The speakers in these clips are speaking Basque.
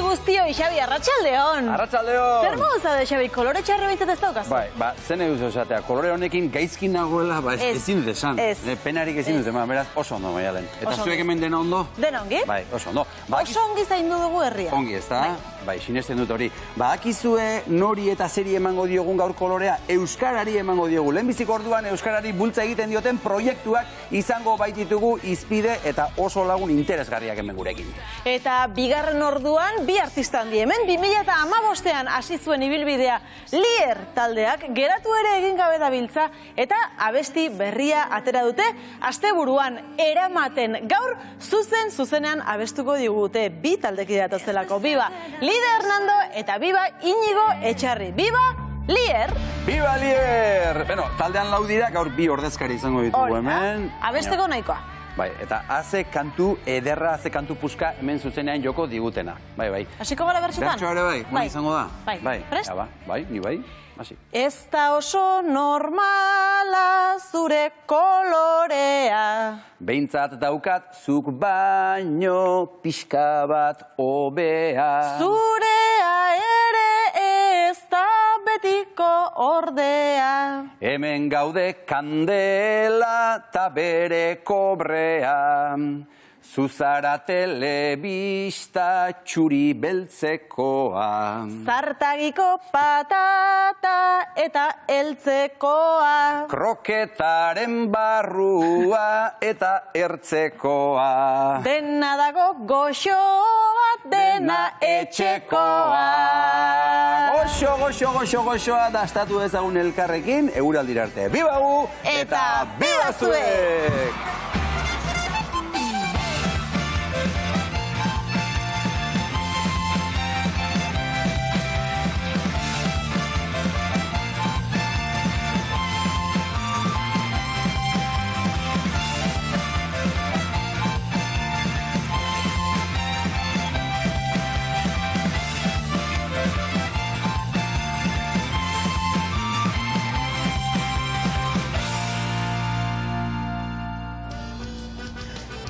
guztioi, Xabi, arratsaldeon. Arratsaldeon. Zer modu zaude, Xabi, kolore txarra bintzat ez daukazu? Bai, zen eguzu esatea, kolore honekin gaizkin nagoela, ezin dut esan. Penarik ezin dut eman, beraz oso ondo, Maialen. Eta zuek hemen dena ondo? Dena ongi? Bai, oso ondo. Oso ongi zaindu dugu herria. Ongi, ez da? Bai, sinesten dut hori. Akizue nori eta zeri emango diogun gaur kolorea, euskarari emango diogu. Lehenbiziko orduan euskarari bultza egiten dioten proiektuak izango baititugu izpide eta oso lagun interesgarriak hemen gurekin. Eta bigarren orduan, bi artista handi hemen, 2015ean hasi zuen ibilbidea Lier taldeak geratu ere egin gabe dabiltza eta abesti berria atera dute asteburuan eramaten gaur zuzenean abestuko digute bi taldeki datozelako. Biba Lider Hernando eta biba Iñigo Etxarri. Biba Lier! Biba Lier! Beno, taldean lau dira, gaur bi ordezkari izango ditugu hemen. Abesteko nahikoa. Bai, eta haze kantu ederra, haze kantu puska hemen zuzenean joko digutena. Bai. Hasiko gara bertsotan? Bertsoa ere bai, hori izango da. Bai. Prest? Bai, ni bai. Hasi. Ez da oso normala zure kolorea. Behintzat daukat zuk baino pixka bat hobea. Zurea ere ez da betiko ordea. Hemen gaude kandela ta bere kobrea. Zuzara telebista txuri beltzekoa. Zartagiko patata eta eltzekoa. Kroketaren barrua eta ertzekoa. Dena dago goxoa, dena etxekoa. Goxoa dastatu ezagun elkarrekin, euraldira arte. Biba gu eta biba zuek!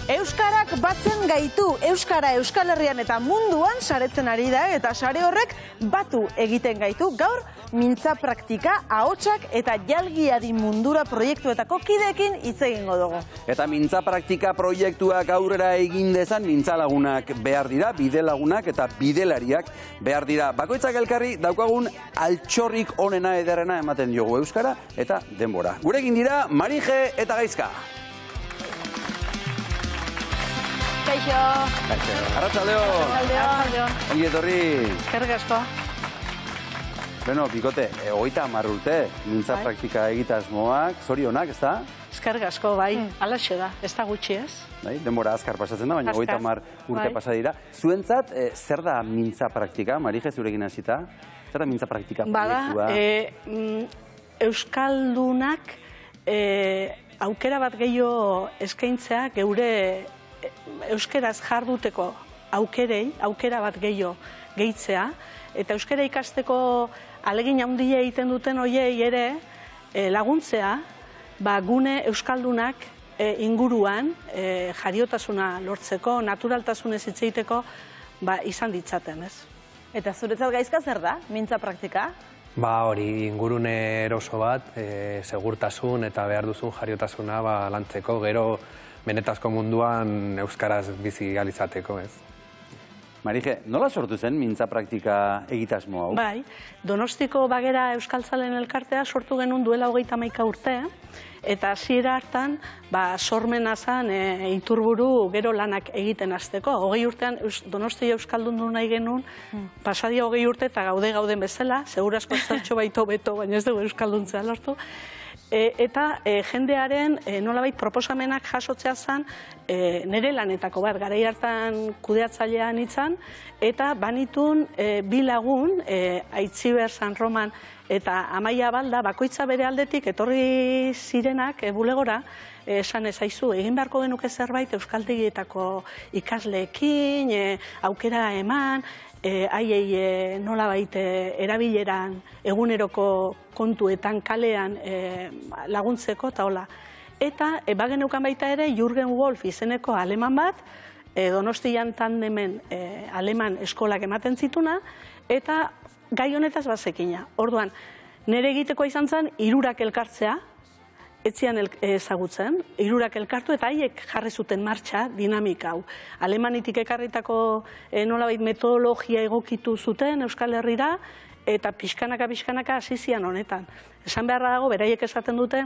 Euskarak batzen gaitu, Euskara Euskal Herrian eta munduan saretzen ari da eta sare horrek batu egiten gaitu. Gaur mintza praktika, ahotsak eta jalgiadi mundura proiektuetako kideekin hitz egingo dugu. Eta mintza praktika proiektuak aurrera egin dezan mintza lagunak behar dira, bide lagunak eta bidelariak behar dira. Bakoitzak elkarri daukagun altxorrik onena ederrena ematen diogu Euskara eta denbora. Gurekin dira Marije eta Gaizka. Kaixo. Arratsaldeon. Arratsaldeon. Ongi etorri. Eskerrik asko. Beno, bikote, 30 urte mintza praktika egitasmoak, zorionak, ez da? Eskerrik asko, bai, alaxe da, ez da gutxi ez. Denbora azkar pasatzen da, baina 30 urte pasa dira. Zuentzat, zer da mintza praktika, Marije, zurekin hasita? Zer da mintza praktika proiektua? Euskaldunak aukera bat gehiago eskaintzea geure euskeraz jarduteko aukera bat gehiago gehitzea, eta euskara ikasteko ahalegin handia egiten duten hoiei ere laguntzea, gune euskaldunak inguruan jariotasuna lortzeko, naturaltasunez hitz egiteko izan ditzaten, ez? Eta zuretzat Gaizka zer da, mintza praktika? Hori ingurune eroso bat, segurtasun eta behar duzun jariotasuna lantzeko, gero benetazko munduan euskaraz bizi izateko, ez? Marije, nola sortu zen mintza praktika egitasmo hau? Bai, Donostiko Bagera Euskaltzalen elkartea sortu genuen duela 31 urte, eta hasiera hartan sormena zen iturburu gero lanak egiten hasteko. 20 urtean Donostia Euskaldundu nahi genuen, pasadia 20 urte eta gauden bezala, segurazko zertxo baito beto, baina ez dugu euskalduntzea lortu. Eta jendearen nolabait proposamenak jasotzea zen nire lanetako bat, garai hartan kudeatzailean nintzen, eta banitun bi lagun, Aitziber San Roman eta Amaia Balda, bakoitza bere aldetik etorri zirenak bulegora, esan ezaizu, egin beharko genuke zerbait euskaltegietako ikasleekin, aukera eman, haiei nolabait erabileran eguneroko kontuetan kalean laguntzeko eta hola. Eta bageneukan baita ere Jürgen Wolf izeneko aleman bat, Donostian tandemen aleman eskolak ematen zituna, eta gai honetaz bazekina. Orduan, nire egitekoa izan zen, 3 elkartzea, etzian ezagutzen, 3 elkartu eta haiek jarri zuten martxa dinamika hau. Alemanitik ekarritako nolabait metodologia egokitu zuten Euskal Herrira, eta pixkanaka hasi zian honetan. Esan beharra dago, beraiek esaten dute,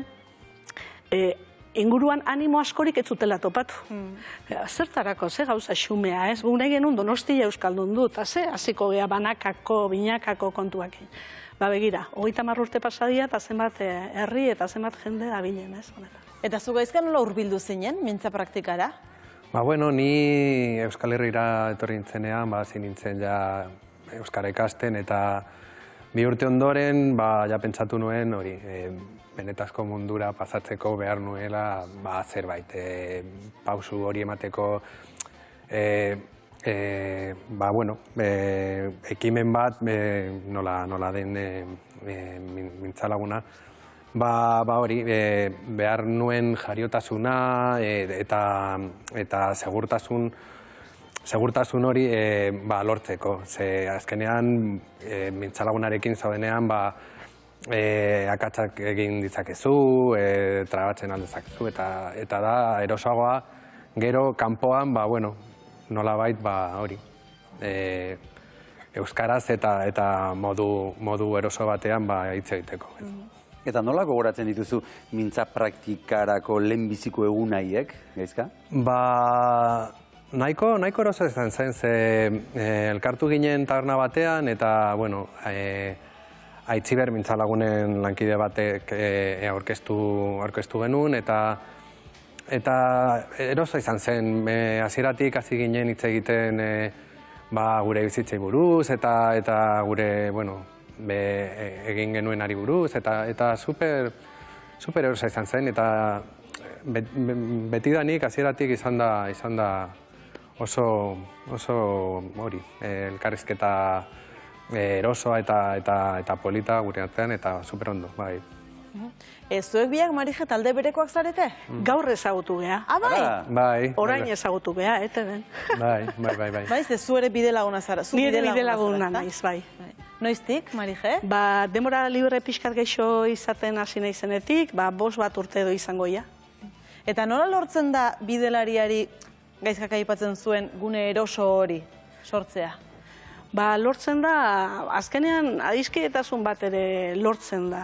inguruan animo askorik ez zutela topatu. Zertarako, ze gauza xumea, ez? Gune genuen Donostia euskaldun dut, hasiko gea banakako, binakako kontuakin. Ba begira, 30 urte pasadia eta zenbat herri eta zenbat jende dabilen, ez? Eta zu gaizka nola hurbildu zinen, mintza praktikara? Ba, bueno, ni Euskal Herrira etorri nintzenean, ba, hasi nintzen ja Euskara ikasten, eta 2 urte ondoren, ba, ja pentsatu nuen, hori, benetazko mundura pasatzeko behar nuela, ba, zerbait, pausu hori emateko, ba, bueno, ekimen bat, nola den mintzalaguna, ba, hori, behar nuen jariotasuna eta segurtasun hori lortzeko. Ze azkenean, mintzalagunarekin zaudenean, akatsak egin ditzakezu, trabatzen aldezakezu, eta da erosagoa gero kanpoan, nolabait hori, euskaraz eta modu eroso batean hitz egiteko. Eta nola gogoratzen dituzu mintza praktikarako lehenbiziko egunaiek, gaizka? Ba, nahiko eroso izan zen, ze elkartu ginen taberna batean, eta, bueno, Aitziber mintzalagunen lankide batek aurkeztu genuen, eta eroso izan zen, hasieratik hasi ginen hitz egiten gure bizitzei buruz, eta gure, egin genuenari buruz, eta super eroso izan zen, eta betidanik hasieratik izan da oso hori, elkarrizketa erosoa eta polita gure artean, eta super ondo, bai. Zuek biak, Marije, talde berekoak zarete? Gaur ezagutu geha. Bai? Bai. Orain ezagutu geha, ben. Bai. Bai, zu ere bidelaguna zara. Nire bidelaguna naiz, bai. Noiztik, Marije? Ba, denbora libre pixkat geixo izaten hasi naizenetik, 5 bat urte edo izango ia. Eta nola lortzen da bidelariari gaizkak aipatzen zuen gune eroso hori sortzea? Ba, lortzen da, azkenean adiskidetasun bat ere lortzen da.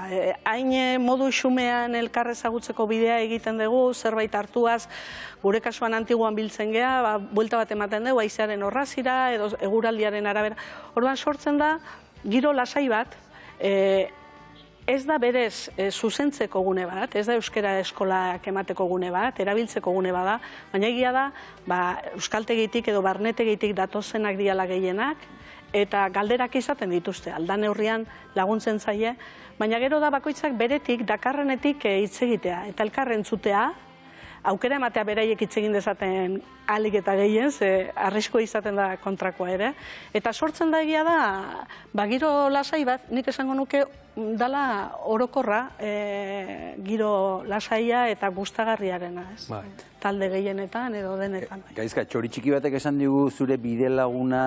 Hain modu xumean elkarrezagutzeko bidea egiten dugu, zerbait hartuaz, gure kasuan antiguan biltzen geha, buelta bat ematen dugu, haizearen horrazira, edo eguraldiaren arabera. Orduan sortzen da, giro lasai bat, ez da berez zuzentzeko gune bat, ez da euskara eskolak emateko gune bat, erabiltzeko gune bada, baina egia da, euskaltegitik edo barnetegitik datozenak diala gehienak, eta galderak izaten dituzte, aldan neurrian laguntzen zaie, baina gero da bakoitzak beretik, dakarrenetik hitz egitea, eta elkarren zutea, aukera ematea beraiek hitz egin dezaten alik eta gehien, ze arrisko izaten da kontrakoa ere, eta sortzen da egia da, giro lasai bat, nik esango nuke dala orokorra, giro lasaia eta gustagarriarena, ez? Talde gehienetan edo denetan. Gaizka, txori txiki batek esan digu zure bidelaguna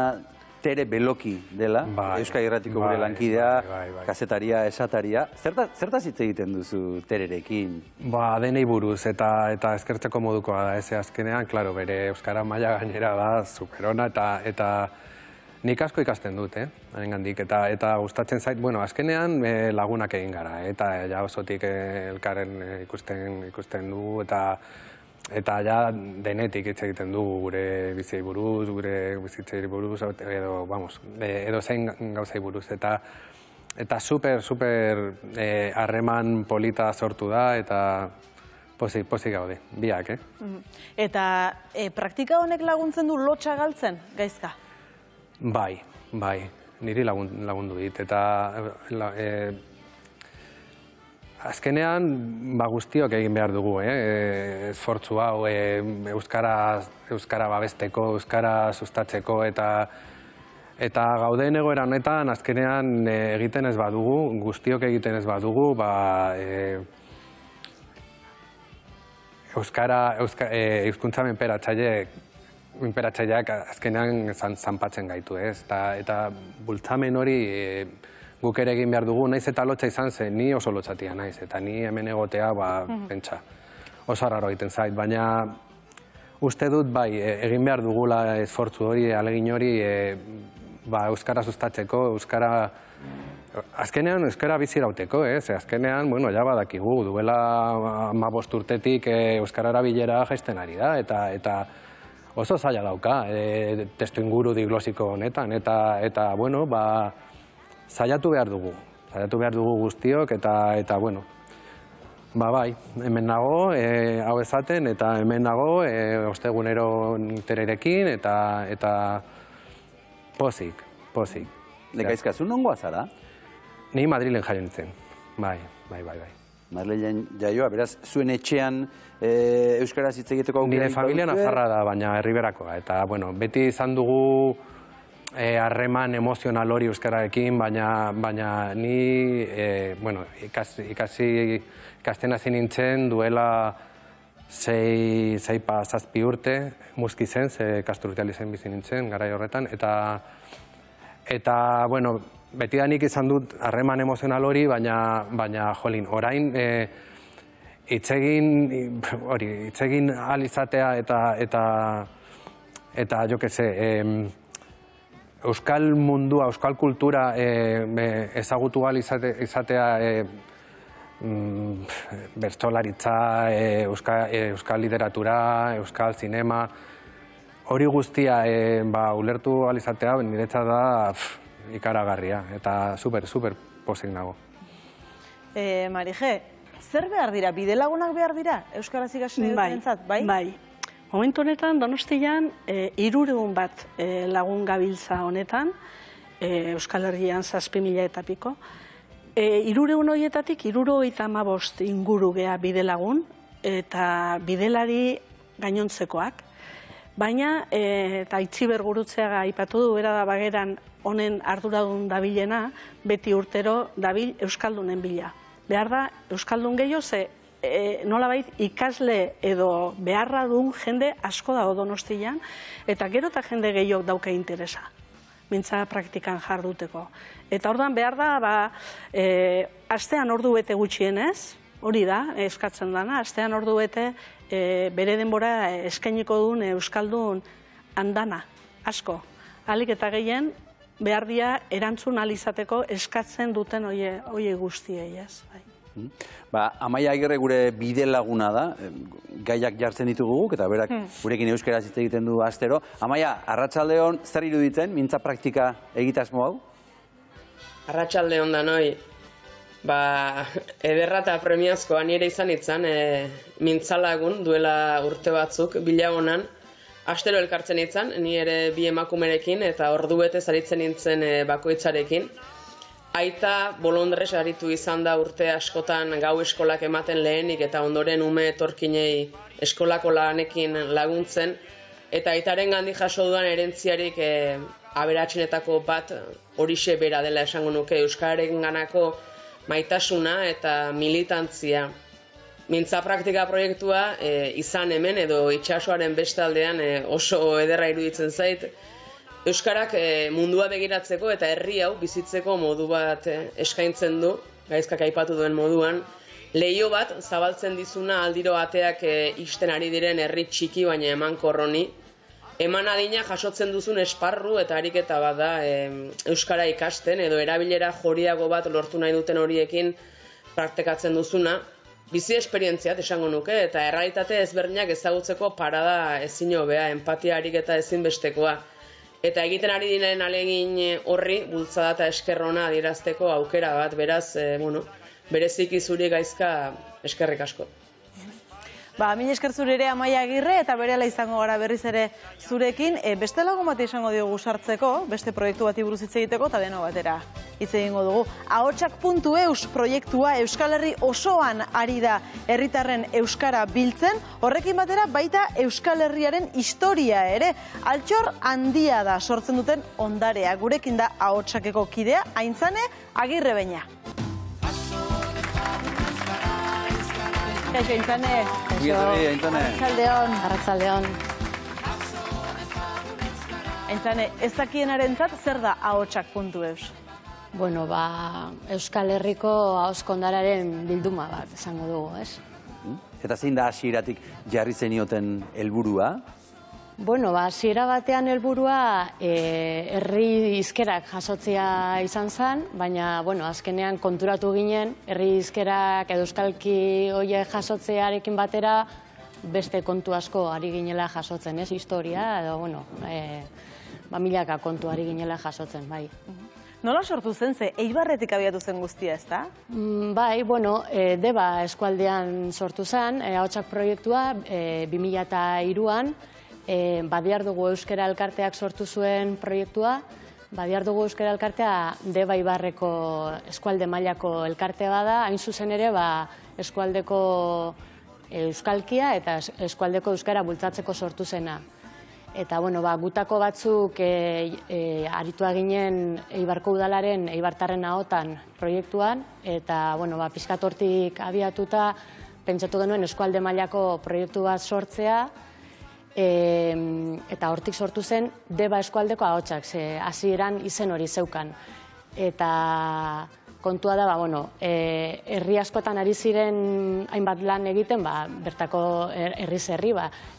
Tere Beloki dela, Euskal Irratiko gure lankidea, kazetaria, esataria. Zertaz hitz egiten duzu Tererekin? Ba, denei buruz eta eskertzeko modukoa da, ez azkenean, klaro, bere Euskara maila gainera da, superona, eta nik asko ikasten dut, harengandik, eta gustatzen zait, bueno, azkenean lagunak egin gara, eta ja osotik elkarren ikusten du, eta ja denetik hitz egiten dugu gure bizitzei buruz, gure bizitzei buruz, edo zein gauzei buruz. Eta super harreman polita sortu da, eta pozik gaude, biak, Eta praktika honek laguntzen du lotxa galtzen, gaizka? Bai, niri lagundu dit, eta azkenean, guztiok egin behar dugu, esfortzu hau, euskara babesteko, euskara sustatzeko, eta gauden egoera honetan, azkenean egiten ez badugu, guztiok egiten ez badugu, euskara, hizkuntza menperatzaile menperatzaileak azkenean zanpatzen gaitu, ez? Eta bultzamen hori guk ere egin behar dugu, naiz eta lotxa izan zen, ni oso lotxatia naiz, eta ni hemen egotea, pentsa, oso arraro egiten zait, baina uste dut, bai, egin behar dugula esfortzu hori, alegin hori, euskara sustatzeko, azkenean euskara bizirauteko, ez? Azkenean, bueno, ja badakigu, duela 15 urtetik euskara erabilera jaisten ari da, eta oso zaila dauka, testu inguru diglosiko honetan, eta, bueno, saiatu behar dugu guztiok, eta, bueno, bai, hemen nago, hau esaten, eta hemen nago, ostegunero tererekin, eta pozik. Lekaizka, zu nongoa zara? Ni Madrilen jaio nintzen, bai. Madrilen jaioa, beraz, zuen etxean euskaraz hitz egiteko aukera? Nire familia nafarra da, baina herriberakoa, eta, bueno, beti izan dugu harreman emozional hori euskararekin, baina ni, bueno, ikasten hasi nintzen duela 6-7 urte, Muski zen, Kasturtiali zen bizi nintzen, garai horretan, eta, bueno, betidanik izan dut harreman emozional hori, baina jolin, orain hitzegin ahal izatea eta jo que se, euskal mundua, euskal kultura ezagutu ahal izatea bertsolaritza, euskal literatura, euskal zinema, hori guztia ulertu ahal izatea niretzat da ikaragarria, eta super pozik nago. Marije, zer behar dira? Bidelagunak behar dira? Euskaraz ikasi nahi dutentzat, bai? Bai. Momentu honetan, Donostian, 300 bat lagun gabiltza honetan, Euskal Herrian 7.000 eta piko. 300 horietatik 355 inguru gea bidelagun, eta bidelari gainontzekoak. Baina, eta Itziber Gurutzeaga aipatu du, bera da bageran honen arduradun dabilena, beti urtero dabil Euskaldunen bila. Behar da, Euskaldun gehiago ze, nolabait ikasle edo beharra duen jende asko dago Donostian, eta gero eta jende gehiago dauka interesa, mintza praktikan jarduteko. Eta orduan behar da, astean ordu bete gutxienez, hori da, eskatzen dana, astean ordu bete bere denbora eskainiko duen Euskaldun andana, asko. Ahalik eta gehien, behar dia erantzun ahal izateko eskatzen duten oie guztiei, ez? Amaia Agirre gure bide laguna da, gaiak jartzen ditugu guk, eta berak gurekin euskaraz hitz egiten du astero. Amaia, arratsaldeon zer iruditzen, mintza praktika egitasmo hau? Arratsaldeon da noi, ederra eta premiazkoa nire izan itzan, mintzalagun duela urte batzuk, bilagonan, astero elkartzen itzan, ni ere 2 emakumerekin eta ordu bete zaritzen nintzen bakoitzarekin. Aita bolondrez aritu izan da urte askotan gau eskolak ematen lehenik eta ondoren ume etorkinei eskolako lanekin laguntzen. Eta aitaren gandik jaso dudan erentziarik aberatsenetako bat horixe bera dela esango nuke, euskararen ganako maitasuna eta militantzia. Mintza praktika proiektua izan hemen edo itsasoaren beste aldean oso ederra iruditzen zait. Euskarak mundua begiratzeko eta herri hau bizitzeko modu bat eskaintzen du, gaizkak aipatu duen moduan. Leiho bat zabaltzen dizuna aldiro ateak ixten ari diren herri txiki baina emankor honi. Eman adina jasotzen duzun esparru eta ariketa bat da euskara ikasten edo erabilera joriago bat lortu nahi duten horiekin praktikatzen duzuna. Bizi esperientziat esango nuke eta errealitate ezberdinak ezagutzeko parada ezin hobea, empatia ariketa ezinbestekoa. Eta egiten ari diren alegin horri bultzada eta eskerrona adierazteko aukera bat, beraz, bereziki zuri gaizka eskerrik asko. Mila esker zure ere Amaia Agirre eta berehala izango gara berriz ere zurekin. Beste lagun bat izango diogu sartzeko, beste proiektu bati buruz hitz egiteko eta deno batera hitz egingo dugu. Ahotsak.eus proiektua Euskal Herri osoan ari da herritarren euskara biltzen, horrekin batera baita Euskal Herriaren historia ere. Altxor handia da sortzen duten ondarea. Gurekin da Ahotsakeko kidea, Aintzane Agirre Beña. Kaixo, Aintzane. Aintzane. Arratsaldeon. Aintzane, ez dakienarentzat zer da ahotsak.eus? Bueno, Euskal Herriko ahozkondararen bilduma bat esango dugu, ez? Eta zein da hasieratik jarri zenioten helburua? Bueno, hasiera batean helburua herri hizkerak jasotzea izan zen, baina, bueno, azkenean konturatu ginen, herri hizkerak edo euskalki horiek jasotzearekin batera beste kontu asko ari ginela jasotzen, ez? Historia, edo, bueno, milaka kontu ari ginela jasotzen, bai. Nola sortu zen, ze Eibarretik abiatu zen guztia, ez da? Bai, bueno, Deba eskualdean sortu zen, ahotsak proiektua 2003an, Badiar dugu Euskara Elkarteak sortu zuen proiektua. Badiar dugu Euskara Elkartea Deba Ibarreko eskualde mailako elkartea bada, hain zuzen ere eskualdeko euskalkia eta eskualdeko euskara bultzatzeko sortu zena. Eta, bueno, gutako batzuk aritua ginen Eibarko udalaren Eibartarren ahotan proiektuan, eta, bueno, pixkat hortik abiatuta pentsatu genuen eskualde mailako proiektu bat sortzea, eta hortik sortu zen Deba eskualdeko ahotsak, hasieran izen hori zeukan. Eta kontua da, herri askotan ari ziren hainbat lan egiten, bertako herriz herri,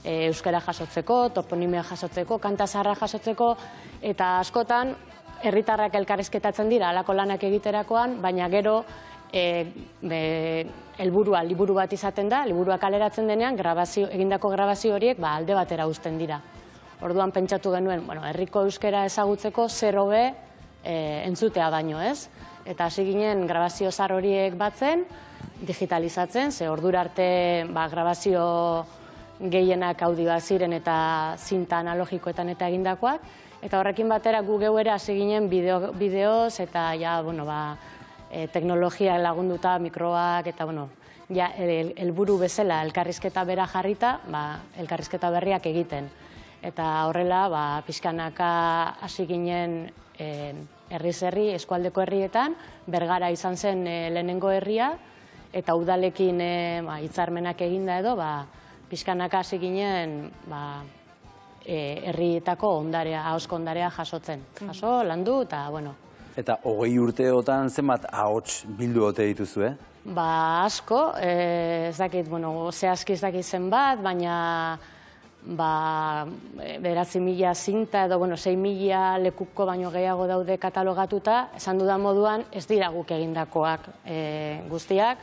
euskara jasotzeko, toponimia jasotzeko, kanta zaharra jasotzeko, eta askotan herritarrak elkarrizketatzen dira halako lanak egiterakoan, baina gero helburua liburu bat izaten da, liburua kaleratzen denean, egindako grabazio horiek alde batera uzten dira. Orduan pentsatu genuen, herriko euskara ezagutzeko zer hobe entzutea baino, ez? Eta hasi ginen grabazio zahar horiek batzen, digitalizatzen, ze ordura arte grabazio gehienak audioa ziren eta zinta analogikoetan eta egindakoak, eta horrekin batera gu geu ere hasi ginen bideoz eta teknologia lagunduta, mikroak, eta helburu bezala elkarrizketa bera jarrita, elkarrizketa berriak egiten. Eta horrela, pixkanaka hasi ginen herriz herri, eskualdeko herrietan, Bergara izan zen lehenengo herria, eta udalekin hitzarmenak eginda edo, pixkanaka hasi ginen herrietako ondarea, ahozko ondarea jasotzen. Jaso, landu, eta, bueno. Eta 20 urteotan zenbat ahots bildu ote dituzu, Asko, ez dakit, zehazki ez dakit zenbat, baina 9.000 zinta edo 6.000 lekuko baino gehiago daude katalogatuta, esan dudan moduan ez dira guk egindakoak guztiak,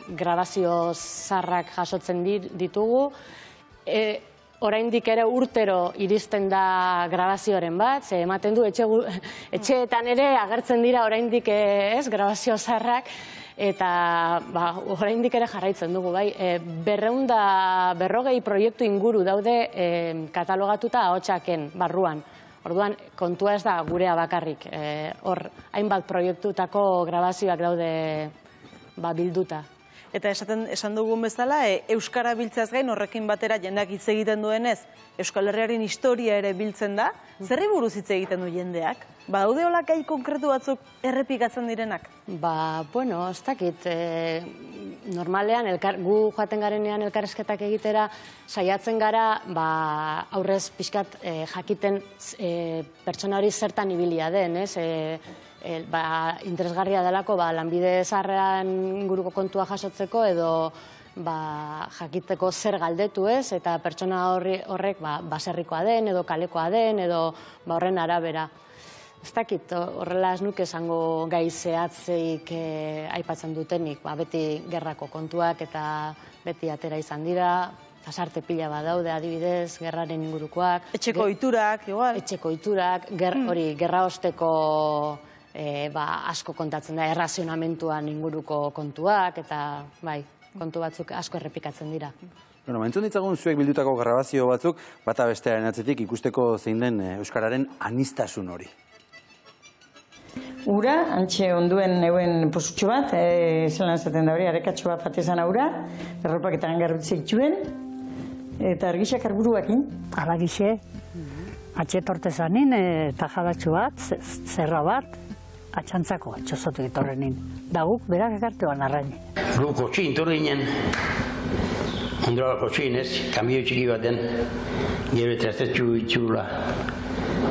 grabazio zaharrak jasotzen ditugu, oraindik ere urtero iristen da grabazioaren bat, ze ematen du etxeetan ere agertzen dira oraindik grabazio zaharrak, eta oraindik ere jarraitzen dugu, bai. 240 proiektu inguru daude katalogatuta ahotsaken barruan. Orduan, kontua ez da gurea bakarrik. Hor, hainbat proiektutako grabazioak daude bilduta. Eta esan dugun bezala, euskara biltzeaz gain horrekin batera jendeak hitz egiten duenez, Euskal Herriaren historia ere biltzen da, zerri buruz hitz egiten du jendeak? Badaude hola gai konkretu batzuk errepikatzen direnak? Bueno, ez dakit, normalean, gu joaten garenean elkarrizketak egitera, saiatzen gara, aurrez pixkat jakiten pertsona hori zertan ibilia den, ez? Interesgarria delako lanbide zaharrean inguruko kontua jasotzeko edo jakiteko zer galdetu, ez? Eta pertsona horrek baserrikoa den edo kalekoa den edo horren arabera. Ez dakit, horrela ez nuke esango gai zehatzeik aipatzen dutenik, beti gerrako kontuak eta beti atera izan dira, pasarte pila bat daude adibidez, gerraren ingurukoak. Etxeko ohiturak, igual? Etxeko ohiturak, hori, gerra osteko asko kontatzen da, errazionamentuan inguruko kontuak, eta kontu batzuk asko errepikatzen dira. Entzun ditzagun zuek bildutako grabazio batzuk, bata bestearen atzetik ikusteko zein den euskararen aniztasun hori. Ura, antxe onduen neuen posutxo bat, zelan zaten da hori, arekatxo bat fatezan aura, berropaketan garrutzik txuen, eta argixak arburuakin. Aragixe, atxetortezanin eta jadatxo bat, zerra bat, atxantzako atxozotu gitorrenin. Da guk berak ekarteoan arraini. Guk otxi intor ginen. Ondora kotxeinez, kambio txiki baten, gero trastatxu itxula,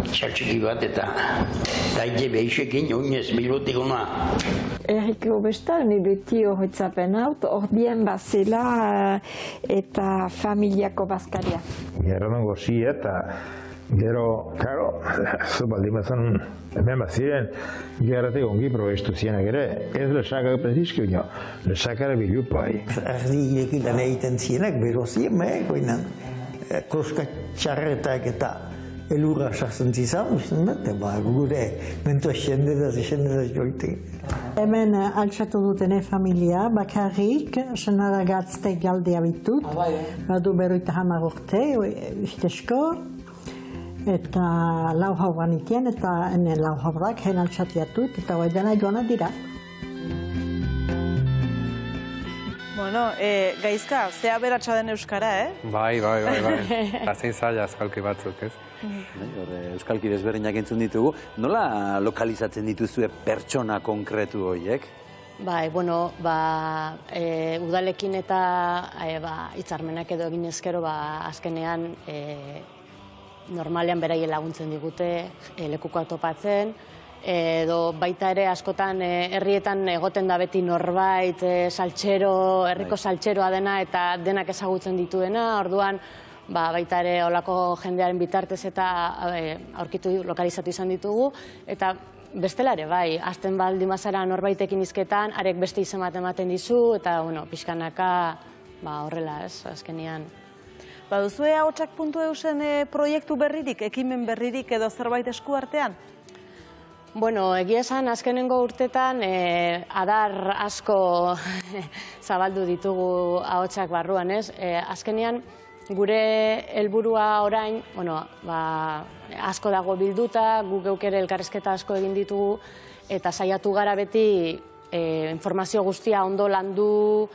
txartxiki bat eta daite behixekin oinez bilotik ona. Erriko besta, ni beti horretzapen haut, ordien bazela eta familiako bazkaria. Gerran gozi eta gero, karo, zu baldin bazan, hemen baziren, gerratik ongi probestu zienak ere, ez lesakak prezizki unio, lesakara bilupai. Erdi irekitan egiten zienak, bero zien, goinan, kroska txarretak eta elurra sartzen zizan, usten dut, gure mentua xendedaz joitek. Hemen altxatu dutene familia, bakarrik, senara gatzte galdea bitut, badu beruita hamar urte, ustezko, eta lau hauran itien, eta ene lau haurak hen altxatiatut, eta hoi dena joana dira. Bueno, Gaizka, zea beratxa den euskara, Bai. Eta zein zaila euskalki batzuk, ez? Euskalki desberdinak entzun ditugu. Nola lokalizatzen dituzue pertsona konkretu horiek? Bai, bueno, udalekin eta hitzarmenak edo egin ezkero, azkenean normalean beraien laguntzen digute, lekukoa topatzen, edo baita ere askotan herrietan egoten da beti norbait saltxero, herriko saltxeroa dena eta denak ezagutzen dituena, orduan baita ere olako jendearen bitartez eta aurkitu lokalizatu izan ditugu, eta bestela ere, bai, azten baldi mazara norbaitekin izketan, arek beste izen bat ematen dizu, eta, bueno, pixkanaka, horrela, ez, azkenian. Baduzue ahotsak.eusen proiektu berririk, ekimen berririk edo zerbait esku artean? Bueno, egia esan, azkenengo urtetan adar asko zabaldu ditugu ahotsak barruan, ez? Azkenean, gure helburua orain, asko dago bilduta, guk geuk ere elkarrizketa asko egin ditugu, eta saiatu gara beti informazio guztia ondo landu,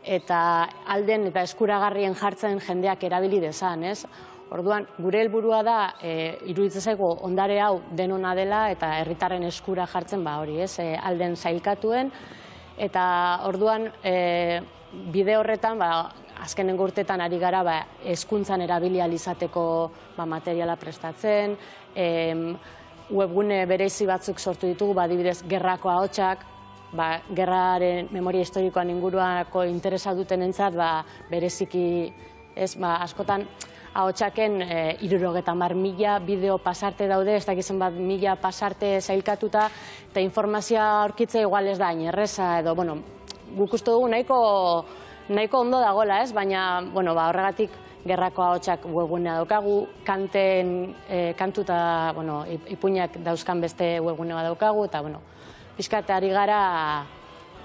eta alden eta eskuragarrien jartzen jendeak erabili dezan, ez? Orduan, gure helburua da, iruditzen zaigu ondare hau denona dela eta herritarren eskura jartzen hori, ez? Alden sailkatuen, eta orduan, bide horretan, azkenengo urtetan ari gara hezkuntzan erabili ahal izateko materiala prestatzen, webgune bereizi batzuk sortu ditugu, adibidez, gerrako ahotsak, gerraren memoria historikoan inguruako interesa dutenentzat bereziki, askotan ahotsaken 70.000 bideo pasarte daude, ez dakizen 1.000 pasarte zailkatuta, eta informazioa aurkitzea igual ez da hain erreza, edo, bueno, guk uste dugu nahiko ondo dagoela, ez? Baina, horregatik gerrako ahotsak webgunea daukagu, kantu eta ipuinak dauzkan beste webgunea daukagu, eta, pixkat ari gara,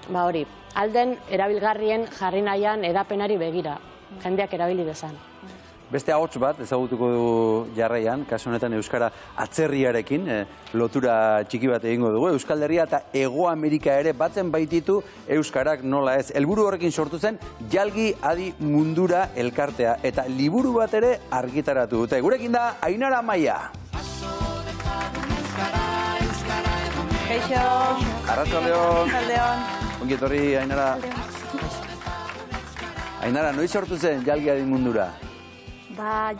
hori, alden erabilgarrien jarri nahian edapenari begira, jendeak erabili dezan. Beste ahots bat ezagutuko du jarraian, kasu honetan euskara atzerriarekin, lotura txiki bat egingo dugu. Euskal Herria eta Hego Amerika ere batzen baititu euskarak nola ez. Helburu horrekin sortu zen Jalgi Adi Mundura elkartea eta liburu bat ere argitaratu dute. Gurekin da Ainara Maia. Kaixo. Arratsaldeon. Ongi etorri, Ainara. Ainara, noiz sortu zen Jalgi Adi Mundura?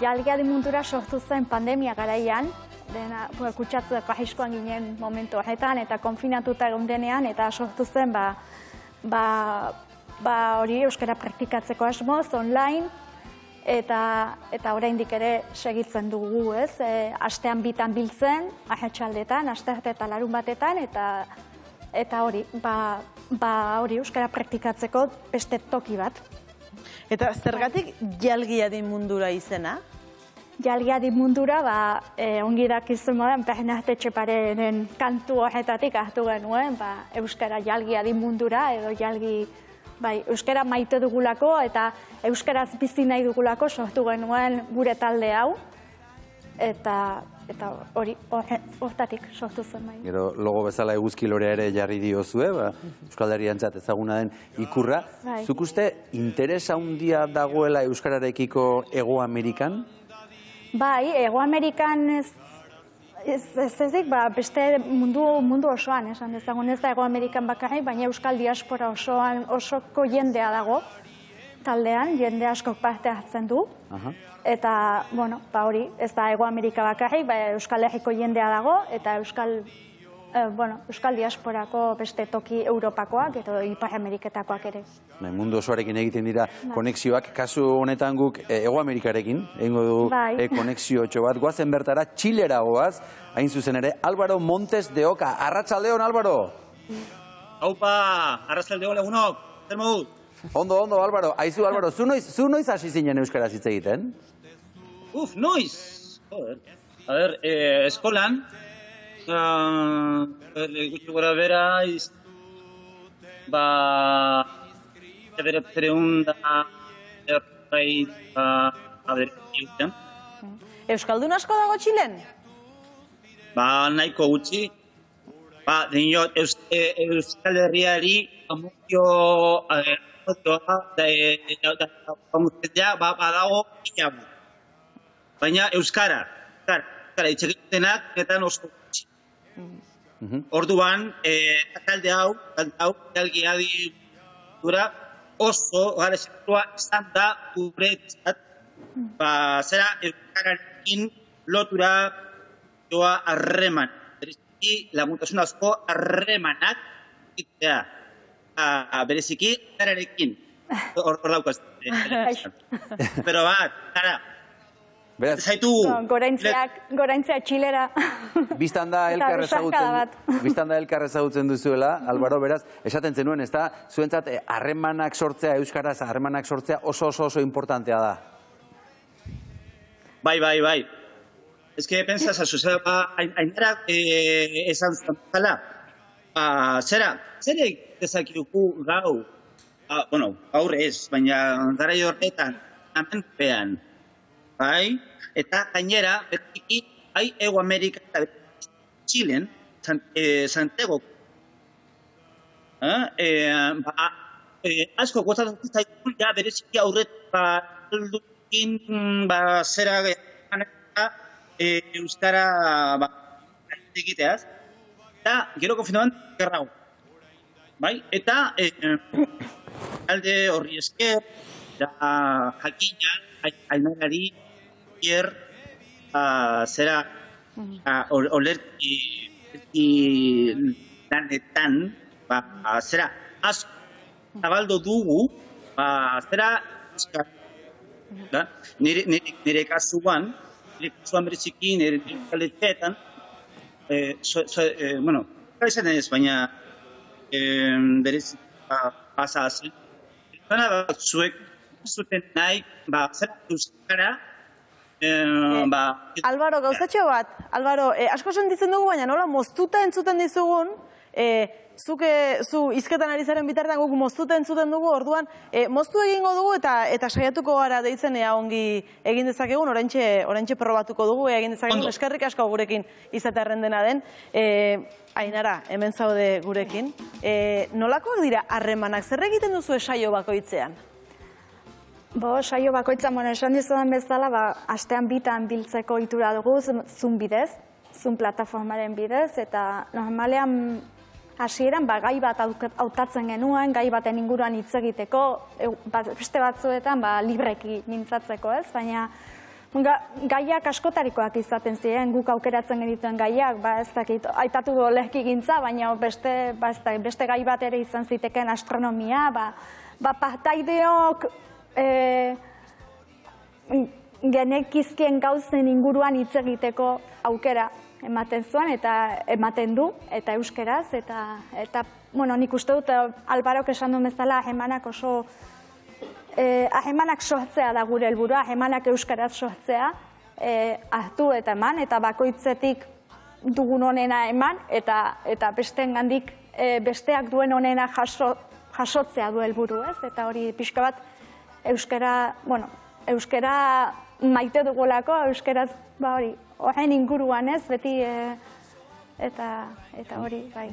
Jalgi Adi Mundura sortu zen pandemia garaian, kutsatzeko ahiskoan ginen momentu horretan, eta konfinatuta egon denean, eta sortu zen hori euskara praktikatzeko asmoz, online, eta oraindik ere segitzen dugu, ez? Astean bitan biltzen, ahetxaldetan, astearte eta larun batetan, eta hori euskara praktikatzeko beste toki bat. Eta zergatik Jalgi Adi Mundura izena? Jalgi Adi Mundura, ongi dakizun modan, Bernarte Etxepareren kantu horretatik hartu genuen, euskara Jalgi Adi Mundura, edo Jalgi, euskara maite dugulako eta euskaraz bizi nahi dugulako sortu genuen gure talde hau, eta hori hortatik sortu zen bai. Gero logo bezala eguzki lorea ere jarri diozue, Euskal Herriantzat ezaguna den ikurra. Zuk uste interesa handia dagoela euskararekiko Hego Amerikan? Bai, Hego Amerikan ez ezik, beste mundu osoan, esan dezagun, ez da Hego Amerikan bakarrik, baina Euskal Diaspora osoko jendea dago. taldean, jende askok parte hartzen du. Eta, bueno, hori, ez da Hego Amerika bakarrik, Euskal Herriko jendea dago, eta Euskal diasporako beste toki Europakoak edo Ipar Ameriketakoak ere. Mundu osoarekin egiten dira konexioak, kasu honetan guk Hego Amerikarekin, egingo du konexio bat, goazen bertara, Txilera goaz, hain zuzen ere, Álvaro Montes de Oca. Arratsaldeon, Álvaro! Haupa, arratsaldeon lagunok, zer moduz? Ondo, Álvaro. Aizu, Álvaro, zu noiz hasi zinen euskaraz hitz egiten? Noiz! Joder. A ber, eskolan, gutxi gora bera, bereunda, Euskaldun asko dago Txilen? Nahiko gutxi. Dinot, Euskal Herriari amuzioa badago inabu. Baina Euskara itxekitenak netan oso gutxi. Orduan, talde hau, jalgi dura, oso gara sektua izan da guretzat. Zera Euskararekin lotura joa harreman. Laguntasun asko harremanak itea. Bereziki, zararekin. Hor daukaz. Pero gara. Zaitu... Goraintzea Txilera. Biztan da elkar ezagutzen duzuela, Álvaro, beraz, esaten zenuen, ez da, zuentzat harremanak sortzea, euskaraz harremanak sortzea oso importantea da. Bai. Ez que pensaz, ainera esan zantala, zera ezakiuku gau, gaur ez, baina gara horretan, amenpean, bai? Eta gainera, betiki, Hego Amerika eta Txilen, Santiago, asko gozatu zaitu, bereziki aurretukin, zera Euskara egiteaz, eta gero konfinduan gerrago. Eta alde horri esker, jakina, ainarari, zera olerki lanetan, zera asko zabaldo dugu, zera nire kasuan, kasuan berezikin, nire kaletetan, izan ez, baina berezik pasa zen. Zena bat zuek zuten nahi, zera euskara, Álvaro, gauzatxo bat. Álvaro, asko sentitzen dugu, baina nola moztuta entzuten dizugun, zu hizketan ari zaren bitartean guk moztuta entzuten dugu, orduan, moztu egingo dugu eta saiatuko gara deitzen ea ongi egin dezakegun, oraintxe probatuko dugu, egin dezakegun, eskerrik asko gurekin izatearen dena den. Ainara, hemen zaude gurekin. Nolakoak dira harremanak, zer egiten duzu saio bakoitzean? Saio bakoitzan, esan dizudan bezala, astean bitan biltzeko itura dugu, Zoom bidez, Zoom plataformaren bidez, eta normalean hasieran gai bat hautatzen genuen, gai baten inguruan hitz egiteko, beste batzuetan libreki mintzatzeko ez, baina gaiak askotarikoak izaten ziren, guk aukeratzen genituen gaiak, ez dakit, aipatu lehki gintza, baina beste gai bat ere izan ziteken astronomia, partaideok genekizkien gauzen inguruan hitz egiteko aukera ematen zuen eta ematen du, eta euskeraz, eta nik uste dut, Albarok esan duen bezala, ahemanak sortzea da gure helburua, ahemanak euskaraz sortzea, hartu eta eman, eta bakoitzetik dugun onena eman, eta besteengandik besteak duen onena jasotzea du helburu, ez? Eta hori pixka bat, euskara maite dugulako, euskaraz, horren inguruan ez, beti, eta hori, bai.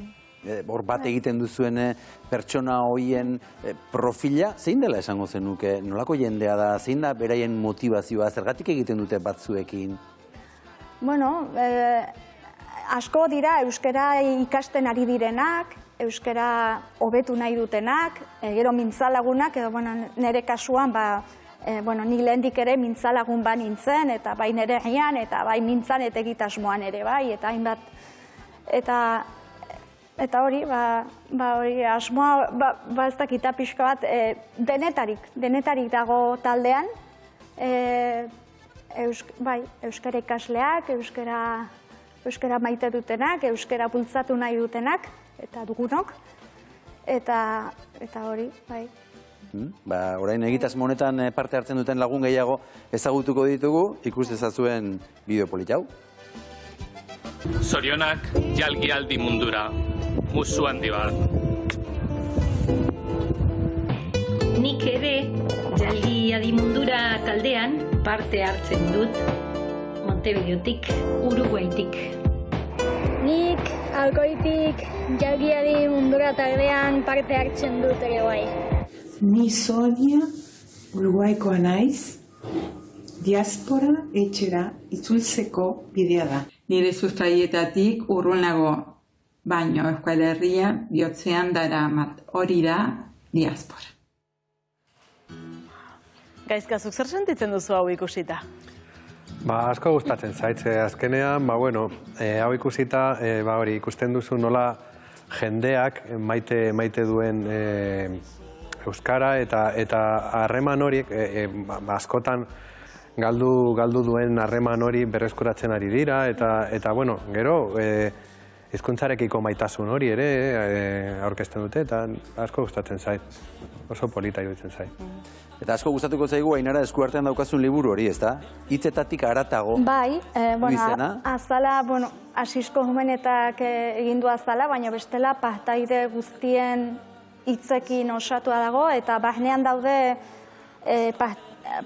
Hor bat egiten duzuen pertsona horien profila, zein dela esango zenuke? Nolako jendea da, zein da beraien motivazioa, zergatik egiten dute batzuekin? Asko dira euskara ikasten ari direnak, euskara hobetu nahi dutenak, gero mintzalagunak, edo nire kasuan, nik lehendik ere mintzalagun ba nintzen, eta bai nire egian, eta bai mintzan eta egitasmoan ere, bai, eta hainbat, eta hori, hori, asmoa, ez dakita pixka bat, denetarik dago taldean, euskara ikasleak, euskara maite dutenak, euskara bultzatu nahi dutenak, eta dugunok, eta hori, bai. Orain egitasmo honetan parte hartzen duten lagun gehiago ezagutuko ditugu, ikus dezazuen bideo polit hau. Zorionak jalgialdi mundura, musu handi bat. Nik ere jalgialdi mundura taldean parte hartzen dut, Montevideotik, Uruguaitik. Nik Alkoitik jalgialdi mundura taldean parte hartzen dut ere bai. Ni Sonia, Uruguaikoa naiz, diaspora etxera itzultzeko bidea da. Nire sustraietatik urrun nago, baino Euskal Herria bihotzean daramat, hori da diaspora. Gaizkazuk, zer sentitzen duzu hau ikusita? Asko gustatzen zaitze, azkenean, hau ikusita, hori ikusten duzu nola jendeak maite duen euskara eta harreman horiek askotan galdu duen harreman hori berreskuratzen ari dira eta gero hizkuntzarekiko maitasun hori ere aurkezten dute eta asko gustatzen zait, oso polita iruditzen zait. Eta asko gustatuko zaigu Ainara eskuartean daukazun liburu hori, ezta? Hitzetatik haratago. Bai, azala, Asisko Jumenetak egin du azala, baina bestela partaide guztien hitzekin osatua dago, eta barnean daude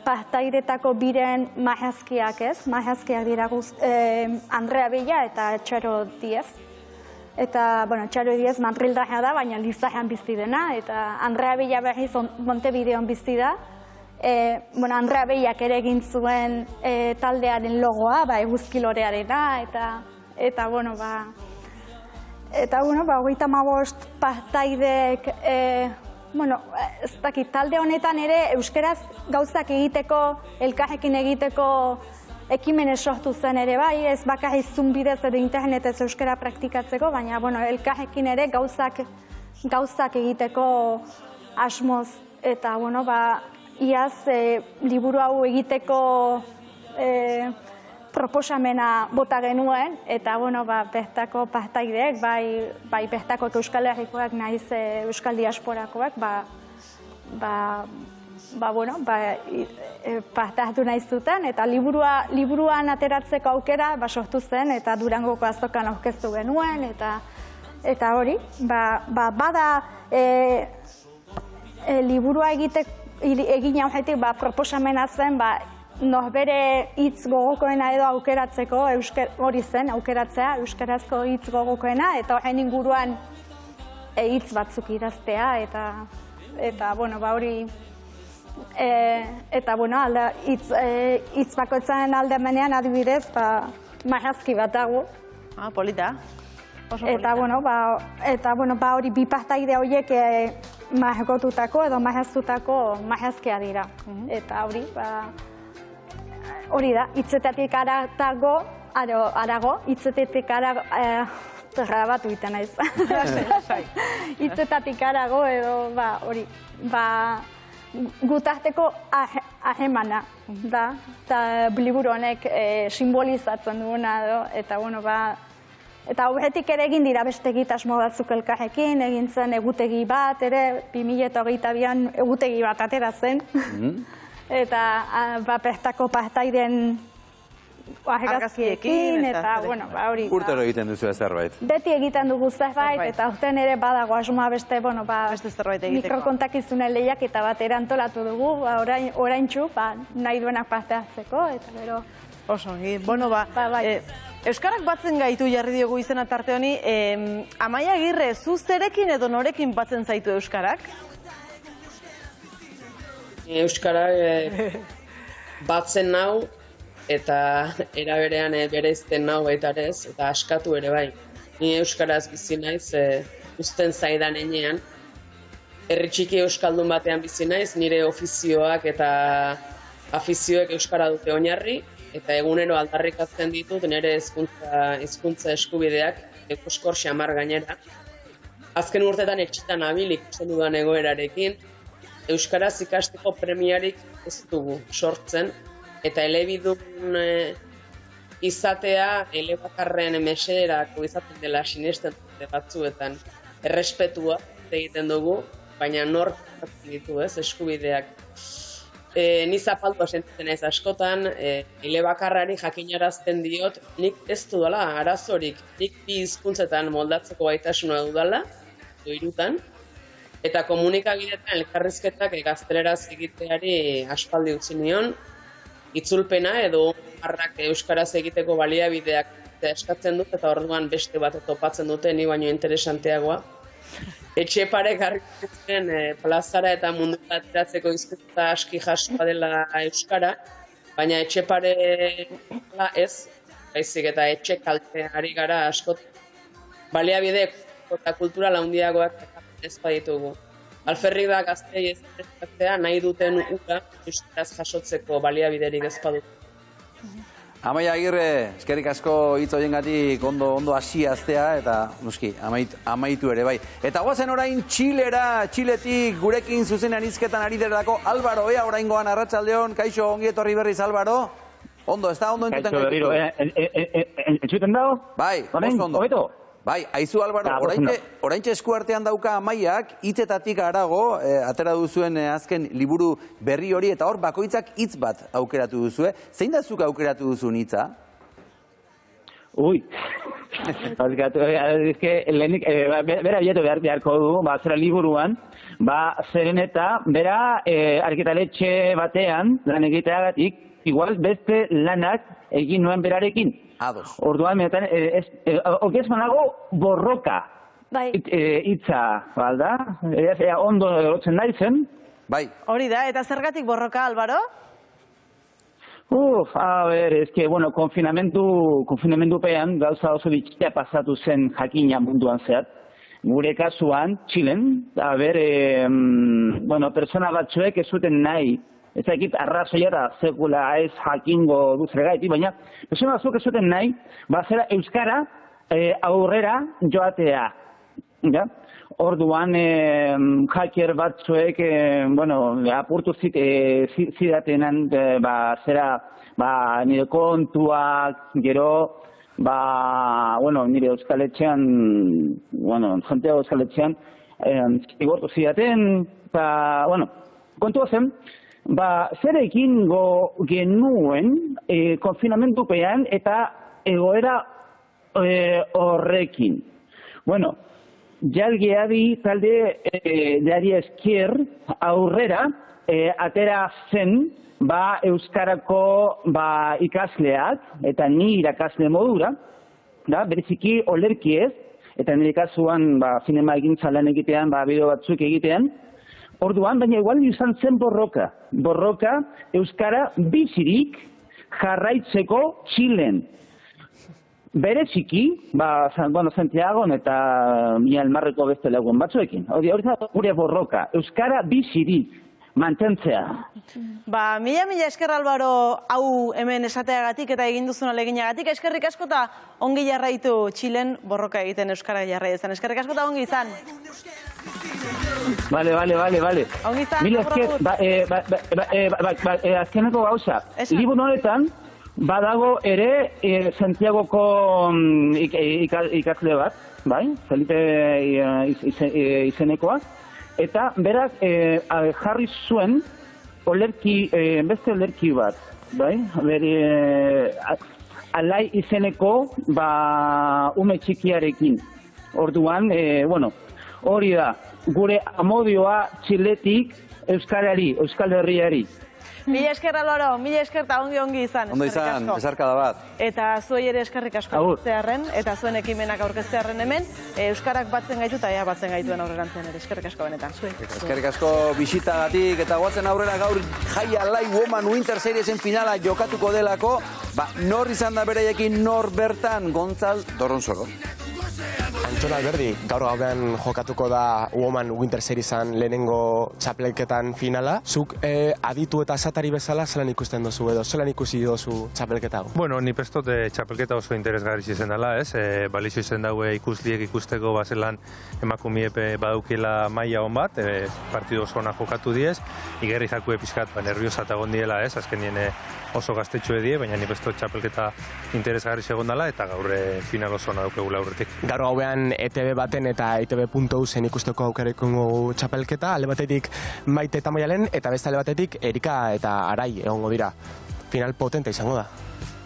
partairetako biren mahazkiak, ez? Mahazkiak dira Andrea Bella eta Txaro Diez. Eta, Txaro Diez Madrildarra da, baina Lizarran bizi dena, eta Andrea Bella berriz Montevideon bizi da. Andrea Bellak ere egin zuen taldearen logoa, eguzkilorearena, eta, 35 partaidek, ez dakit, talde honetan ere euskaraz gauzak egiteko, elkarrekin egiteko ekimene sortu zen ere bai, ez bakarrik Zoom bidez edo internetez euskara praktikatzeko, baina elkarrekin ere gauzak egiteko asmoz, eta iaz liburu hau egiteko proposamena bota genuen, eta bertako partaideek, bai bertako Euskal Herrikoak nahiz Euskal Diasporakoak, parte hartu nahi zuten, eta liburuan ateratzeko aukera sortu zen, eta Durangoko azokan aurkeztu genuen, eta hori, bada liburua egin aurretik proposamena zen, norbere hitz gogokoena edo aukeratzeko, hori zen, aukeratzea, euskarazko hitz gogokoena, eta horren inguruan hitz batzuk idaztea, eta hori, eta hitz bakoitzaren aldamenean adibidez, marrazki bat dago. Polita. Eta hori bi partaide horiek margotutako edo marraztutako marrazkia dira. Eta hori da, hitzetatik arago, hitzetatik grabatu iten naiz. Hitzetatik arago edo hori, gutarteko ahemana da, eta liburu honek simbolizatzen duguna edo, eta aurretik ere egin dira beste egitasmo batzuk elkarrekin, egin zen egutegi bat, ere 2022an egutegi bat atera zen. Eta bertako partaiden argazkiekin, eta hori. Urtero egiten duzu zerbait. Beti egiten dugu zerbait, eta urten ere badago asmoa beste mikrokontakizunen lehiaketa bat erantolatu dugu, oraintxu, nahi duenak parte hartzeko, eta gero. Oso, Euskarak batzen gaitu jarri diogu izena tarte honi, Amaia Agirre, zu zerekin edo norekin batzen zaitu Euskarak? Euskarak batzen nau eta eraberean bereizten nau baita ere, eta askatu ere bai. Ni euskaraz bizi naiz uzten zaidan enean. Herri txiki euskaldun batean bizi naiz, nire ofizioak eta afizioek euskara dute oinarri, eta egunero aldarrikatzen ditut nire hizkuntza eskubideak, euskor xamar gainera. Azken urtetan etxetan nabil ikusten dudan egoerarekin, euskaraz ikasteko premiarik ez dugu sortzen, eta elebidun izatea elebakarren meseerako izaten dela sinesten dute batzuetan. Errespetua egiten dugu, baina nork hartzen ditu, eskubideak. Ni zapaldua sentitzen naiz askotan, elebakarrari jakinarazten diot, nik ez dudala arazorik, nik bi hizkuntzetan moldatzeko gaitasuna dudala, hirutan, eta komunikabideetan elkarrizketak gazteleraz egiteari aspaldi utzi nion, itzulpena edo harrak euskaraz egiteko baliabideak eskatzen dut, eta orduan beste bat topatzen dute, ni baino interesanteagoa. Etxepare garritzen plazara eta mundura ateratzeko hizkuntza aski jasoa dela euskara, baina Etxepare ez, baizik eta etxe kalte ari gara askot. Baliabide eta kultural handiagoak ez baditugu. Alferrik da gaztei ez ezartzea nahi duten ura euskaraz jasotzeko baliabiderik ez badut. Amaia Agirre, eskerrik asko hitz horiengatik ondo hasi astea eta noski amaitu ere bai. Eta goazen orain Txilera, Txiletik gurekin zuzenean hizketan ari derelako Álvaro, oraingoan arratsaldeon, kaixo ongi etorri berriz Álvaro. Ondo, ez da ondo entuten gaitu. Kaixo berriro, entzuten dago? Bai, ondo. Bai, aizu Álvaro, oraintxe eskuartean dauka Amaiak, hitzetatik harago, atera duzuen azken liburu berri hori, eta hor bakoitzak hitz bat aukeratu duzue. Zein da zuk aukeratu duzun hitza? Ui, lehenik, bera bilatu beharko du, zera liburuan, zeren eta bera arkitaletxe batean, lan egiteagatik, igual beste lanak egin nuen berarekin. Orduan, okezmanago borroka hitza, balda? Ondo erotzen naizen. Bai. Hori da, eta zergatik borroka, Álvaro? Bueno, konfinamendupean gauza oso bitxia pasatu zen jakina munduan zehat. Gure kasuan, Txilen, persona batzuek ez zuten nahi, ez dakit arrazoia da sekula ez jakingo duzregaitik, baina persona batzuk ez zuten nahi, zera euskara aurrera joatea. Orduan, hacker batzuek, apurtu zidatenan, zera, nire kontuak, gero, nire euskaletxean, Santiago euskaletxean, zigortu zidaten, kontua zen, zer egingo genuen konfinamendupean eta egoera horrekin. Jalgiadi talde deari eskier aurrera atera zen euskarako ikasleak eta ni irakasle modura, bereziki olerki ez, eta nire kasuan zinema egintza lan egitean, bideo batzuk egitean. Orduan, baina igual izan zen borroka. Borroka euskara bizirik jarraitzeko Txilen. Bereziki, Santiago eta Mialmarreko beste lagun batzuekin. Hori da gure borroka. Euskara bizirik mantentzea. Mila esker Álvaro hau hemen esateagatik eta egin duzun aleginagatik. Eskerrik asko eta ongi jarraitu Txilen borroka egiten euskara jarraitzen. Eskerrik asko eta ongi izan. Vale. Ongi izan, Mila esker, azkeneko gauza. Liburu honetan, badago ere Santiagoko ikasle bat, Felipe izenekoa, eta berak jarri zuen beste olerki bat, Alai izeneko ume txikiarekin. Orduan, hori da, gure amodioa Txiletik euskarari, euskal herriari. Mila esker, Álvaro, mila esker eta ongi izan. Ondo izan, besarkada bat. Eta zuei ere eskerrik asko aurkeztearren, eta zuen ekimenak aurkeztearren hemen, euskarak batzen gaitu eta batzen gaituen aurrerantzean ere. Eskerrik asko benetan. Eskerrik asko bisitagatik eta goazen aurrera gaur Jai Alai Woman Winter Seriesen finala jokatuko delako, nor izan da beraiekin nor bertan Gontzal Dorronsoro. Antxon Alberdi, gaur gauean jokatuko da Woman Winter Seriesen lehenengo txapelketan finala. Zuk aditu eta esatari bezala zelan ikusten dozu edo, zelan ikusi dozu txapelketa hau? Bueno, ni pestot txapelketa oso interesgarri izen dela, ez? Balixo izen daue ikusliek ikusteko bazelan emakumiepe badaukela maila hon bat, partidu oso ona jokatu diez, igerri jakue pixkat, nerviosa eta gondiela, ez? Azkenien oso gaztetxo edie, baina ni pestot txapelketa interesgarri segon dela eta gaur final oso ona daukegula aurretik. Gaur gauean ETV baten eta ETV.usen ikusteko aukerekongo txapelketa, alde batetik Maite eta Maialen, eta beste alde batetik Erika eta Arai egongo dira. Final potente izango da.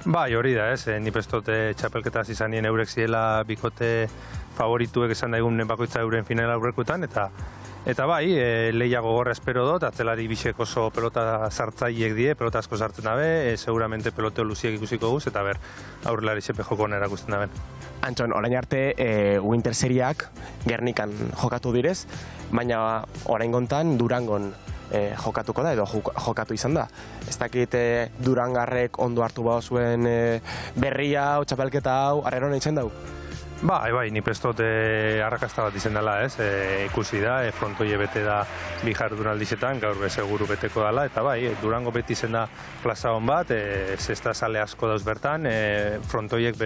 Bai, hori da, ez? Ni pestot txapelketa izanien eurek ziela bikote favorituek esan daigun bakoitza euren final aurrekutan, eta bai, lehia gogorra espero dut, atzelari bisek oso pelota sartzaileek die, pelota asko sartzen dabe, seguramente peloteo luziek ikusiko guz, eta aurrelari sepe jokon erakusten daben. Antxon, orain arte Winter Seriak Gernikan jokatu direz, baina orain gontan Durangon jokatuko da, edo jokatu izan da. Ez dakit Durangarrek ondo hartu bau zuen berria, txapelketa hau, arrero nahi dau? Bai, ni pestot arrakasta bat izen dela, ez? Ikusi da, frontoie bete da bi jardunaldizetan, gaur seguru beteko dela, eta bai, Durango beti izen da plaza hon bat, zesta sale asko dauz bertan, frontoiek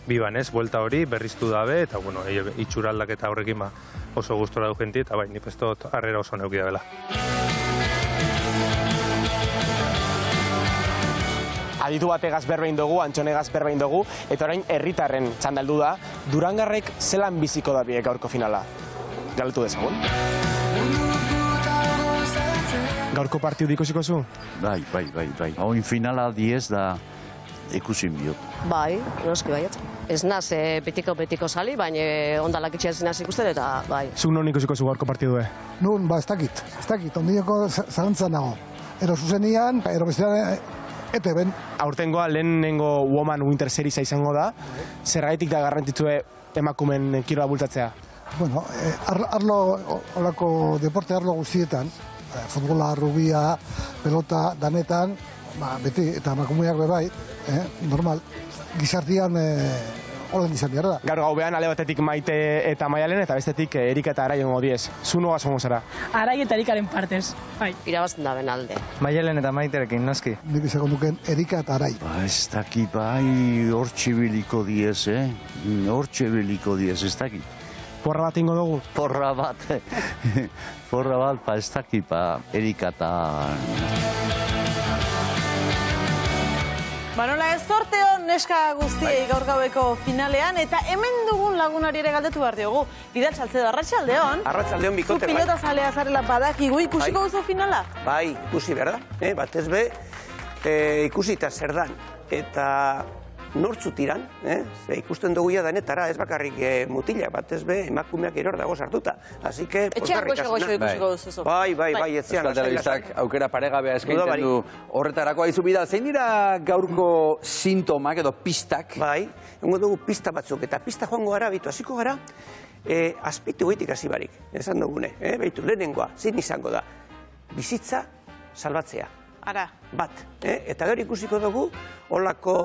biban, ez? Buelta hori, berriztu dabe, eta bueno, itxuraldak eta horrekin oso gustora du jenti, eta bai, ni pestot harrera oso neuki da bela. Aditu bategaz berbein dugu, Antxonegaz berbein dugu, eta orain herritarren txandaldu da, Durangarrek zelan biziko da biek gaurko finala? Galetu dezagun. Gaurko partidu ikusiko zu? Bai. Hauin finala diez da ikusin biot. Bai, noski baiet. Ez naz betiko sali, baina ondalak itxeaz naz ikusten eta bai. Zuk non ikusiko zu gaurko partidue? Nun, ez dakit, ondineko zalantzan nago. Ero zuzenian, ero bestean ETV-en. Aurtengoa lehenengo Woman Winter Seriesa izango da, zergaitik da garrantzitsue emakumen kiroa bultatzea? Bueno, olako deporte arlo guztietan, futbola, rubia, pelota, danetan, beti, eta emakumeak bai, normal, gizartian holan izan behar da. Gaur gauean ale batetik Maite eta Maialen, eta bestetik Erika eta Arai ongo diez. Zu noa zongo zara? Arai eta Erikaren partez, bai. Irabazten da ben alde. Maialen eta Maiterekin, noski? Nik izango nuken Erika eta Arai. Ez dakit, bai, hortxe biliko diez, hortxe biliko diez, ez dakit. Porra bat ingo dugu? Porra bat, ez dakit, Erika eta... Nola ez sorteo neska guztiei gaur gaueko finalean, eta hemen dugun lagunari ere galdetu behar diogu. Bidal Salcedo, arratsaldeon. Arratsaldeon bikote, bai. Zu pilota zalea zarela badakigu, ikusiko duzu finala? Bai, ikusi behar da. Batez be, ikusita zer dan. Eta nortzu tiran, ikusten dugu ja danetara, ez bakarrik mutilak, batez be, emakumeak eror dago sartuta. Así que, etxean goxo ikusiko duzu. Bai, etxean. Euskal Telebistak aukera paregabea eskaintzen du horretarako. Aizu Bidal, zein dira gaurko sintomak edo pistak? Bai, egongo dugu pista batzuk, eta pista joango gara, bitu, hasiko gara, azpitu goitik hasi barik, esan dugune, behitu, lehenengoa, zein izango da, bizitza salbatzea. Ara. Bat, eta gero ikusiko dugu, holako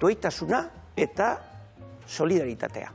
doitasuna eta solidaritatea.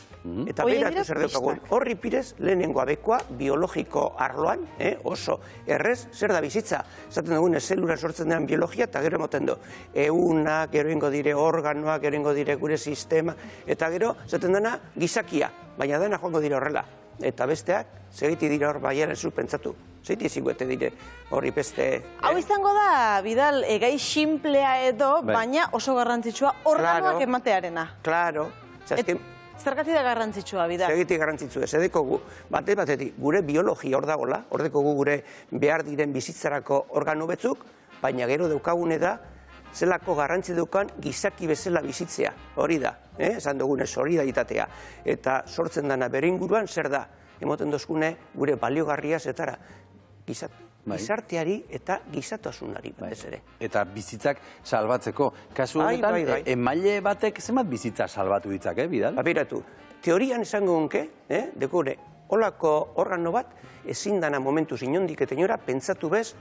Eta beiratu zer daukagun. Horri pirez, lehenengoa bekoa, biologiko arloan, oso errez, zer da bizitza. Zaten dugun, zelula sortzen den biologia, eta gero emoten du. Eunak, gero ingo dire organoak, gero ingo dire gure sistema, eta gero, zaten dena, gizakia, baina dena joango dire horrela. Eta besteak, segiti dira hor baiaren zu pentsatu. Zeiti ezinguete dire horri beste... Hau izango da, Bidal, gai simplea edo, baina oso garrantzitsua organoak ematearena. Claro. Zergatik da garrantzitsua, Bidal? Zergatik garrantzitsua. Zedekogu, batetik, gure biologia hor dagoela, hor dekogu gure behar diren bizitzarako organo betzuk, baina gero daukagune da, zelako garrantzi daukan gizaki bezala bizitzea. Hori da, esan dugune solidaritatea. Eta sortzen dana bere inguruan, zer da? Emoten dozkune gure baliogarria zetara. Gizarteari eta gizatasunari batez ere. Eta bizitzak salbatzeko. Kasu honetan, emaile batek zenbat bizitza salbatu ditzak, Bidal? Babiratu, teorian esango gunke, dekure, holako organo bat, ezin dana momentuz inondik eta inora, pentsatu bez,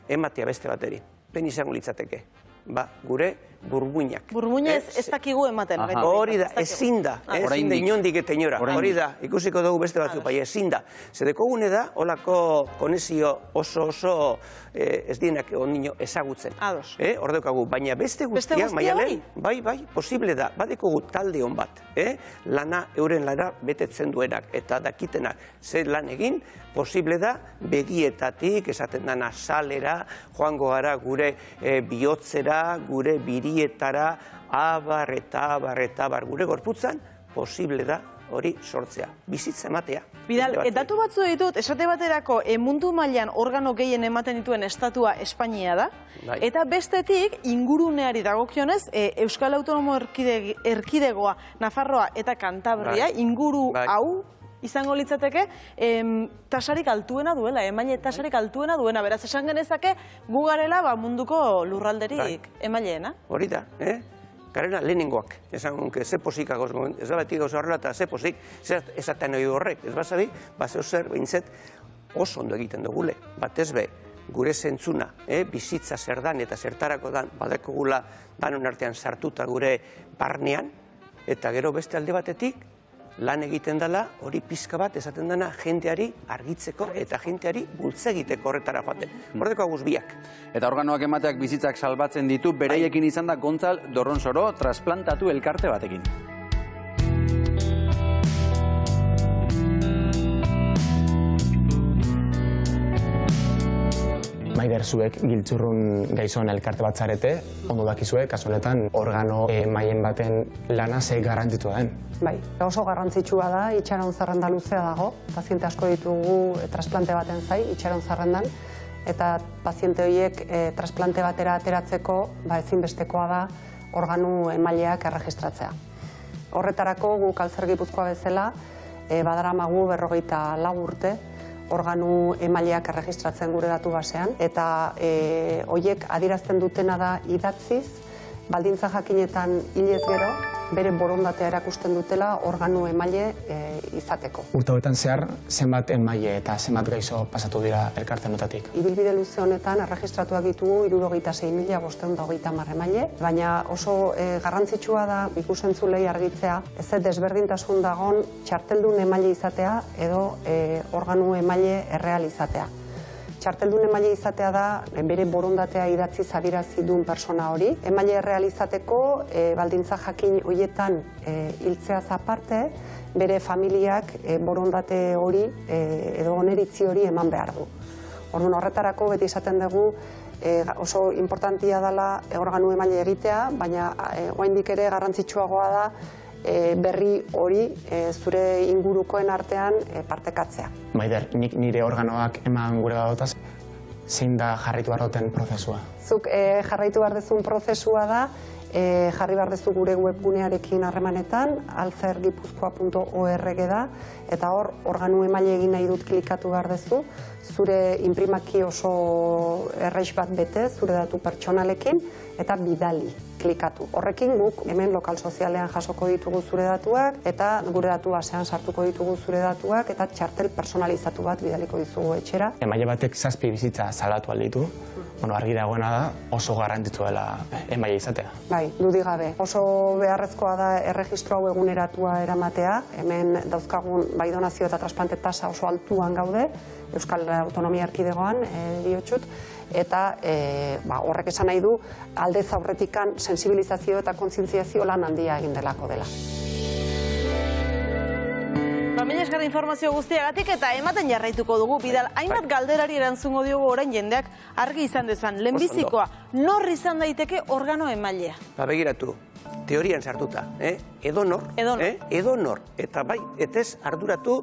ematea beste bateri. Ben izango litzateke. gure burmuinak. Burmuina ez dakigu ematen. Hori da, ezin da, inondik eta inora. Hori da, ikusiko dugu beste batzuk, bai, ezin da. Zedeko gune da, holako konexio oso ez dienak ondino ezagutzen. Ados. Hor daukagu, baina beste guztia, Maialen, bai, posible da, badeko talde hon bat, lana, euren lana betetzen duenak, eta dakitenak, zer lan egin, posible da, begietatik, esaten dana salera, joango gara gure bihotzera, gure birietara, abar, gure gorputzan, posible da hori sortzea, bizitza ematea. Bidal, datu batzu ditut, esate baterako mundu mailan organo gehien ematen dituen estatua Espainia da, eta bestetik inguruneari dagokionez, Euskal Autonomo Erkidegoa, Nafarroa eta Kantabria, inguru hau, izango litzateke, tasarik altuena duela, emaile tasarik altuena duena, beraz esan genezake gu garela munduko lurralderik emaileena. Hori da, garena lehenengoak, esan gonke, ze posik agoz, ez da betik gauza horrela eta ze posik, esaten hori horrek, ez basabi, zeu zer, behintzet, oso ondo egiten dugule, batez be, gure zentzuna, bizitza zer dan eta zertarako dan, badeko gula danon artean sartuta gure barnean, eta gero beste alde batetik, lan egiten dela, hori pizka bat esaten dena jendeari argitzeko eta jendeari bultza egiteko horretara joaten. Horreko aguz biak. Eta organoak emateak bizitzak salbatzen ditu, bereiekin izan da Gontzal Dorronsoro trasplantatu elkarte batekin. Maider, zuek giltzurrun gaixoen elkarte bat zarete, ondo dakizue, kasu honetan organo mailen baten lana ze garrantzitsua den. Bai, oso garrantzitsua da, itxaron zerrenda luzea dago. Paziente asko ditugu trasplante baten zai, itxaron zerrendan, eta paziente horiek trasplante batera ateratzeko ezinbestekoa da organu emaileak erregistratzea. Horretarako guk Alzer Gipuzkoa bezala, badaramagu 24 urte, organu emaileak erregistratzen gure datu basean, eta horiek adierazten dutena da idatziz, baldintza jakinetan hilez gero, bere borondatea erakusten dutela organu emaile izateko. Urte hauetan zehar, zenbat emaile eta zenbat gaixo pasatu dira elkarte honetatik? Ibilbide luze honetan erregistratuak ditugu 76.530 emaile, baina oso garrantzitsua da ikusentzulei argitzea, ez desberdintasun dagon txarteldun emaile izatea edo organu emaile errealizatea. Txarteldun emaile izatea da bere borondatea idatziz adierazi duen persona hori. Emaile errealizateko baldintza jakin horietan hiltzeaz aparte, bere familiak borondate hori edo oneritzi hori eman behar du. Orduan horretarako beti esaten dugu oso importantia dela organu emaile egitea, baina oraindik ere garrantzitsuagoa da berri hori zure ingurukoen artean partekatzea. Maider, nik nire organoak eman gure badotaz, zein da jarraitu behar duten prozesua? Zuk jarraitu behar dezun prozesua da, jarri behar dezu gure webgunearekin harremanetan, alzergipuzkoa.org da, eta hor organu emaile egin nahi dut klikatu behar dezu, zure inprimaki oso erreix bat bete, zure datu pertsonalekin, eta bidali klikatu. Horrekin guk hemen lokal sozialean jasoko ditugu zure datuak, eta gure datu basean sartuko ditugu zure datuak, eta txartel personalizatu bat bidaliko dizugu etxera. Emaile batek 7 bizitza salatu alditu, argi dagoena da oso garrantzitsua dela emaile izatea. Bai, dudik gabe. Oso beharrezkoa da erregistro hau eguneratua eramatea, hemen dauzkagun bai donazio eta trasplante tasa oso altuan gaude, Euskal Autonomia Erkidegoan diotsut, eta horrek esan nahi du aldez aurretikan sensibilizazio eta kontzientziazio lan handia egin delako dela. Mila esker informazio guztiagatik eta ematen jarraituko dugu, Bidal, hainbat galderari erantzungo diogu orain jendeak argi izan dezan. Lehenbizikoa, nor izan daiteke organo emailea? Begiratu, teorian sartuta, edonor, eta bai, etez arduratu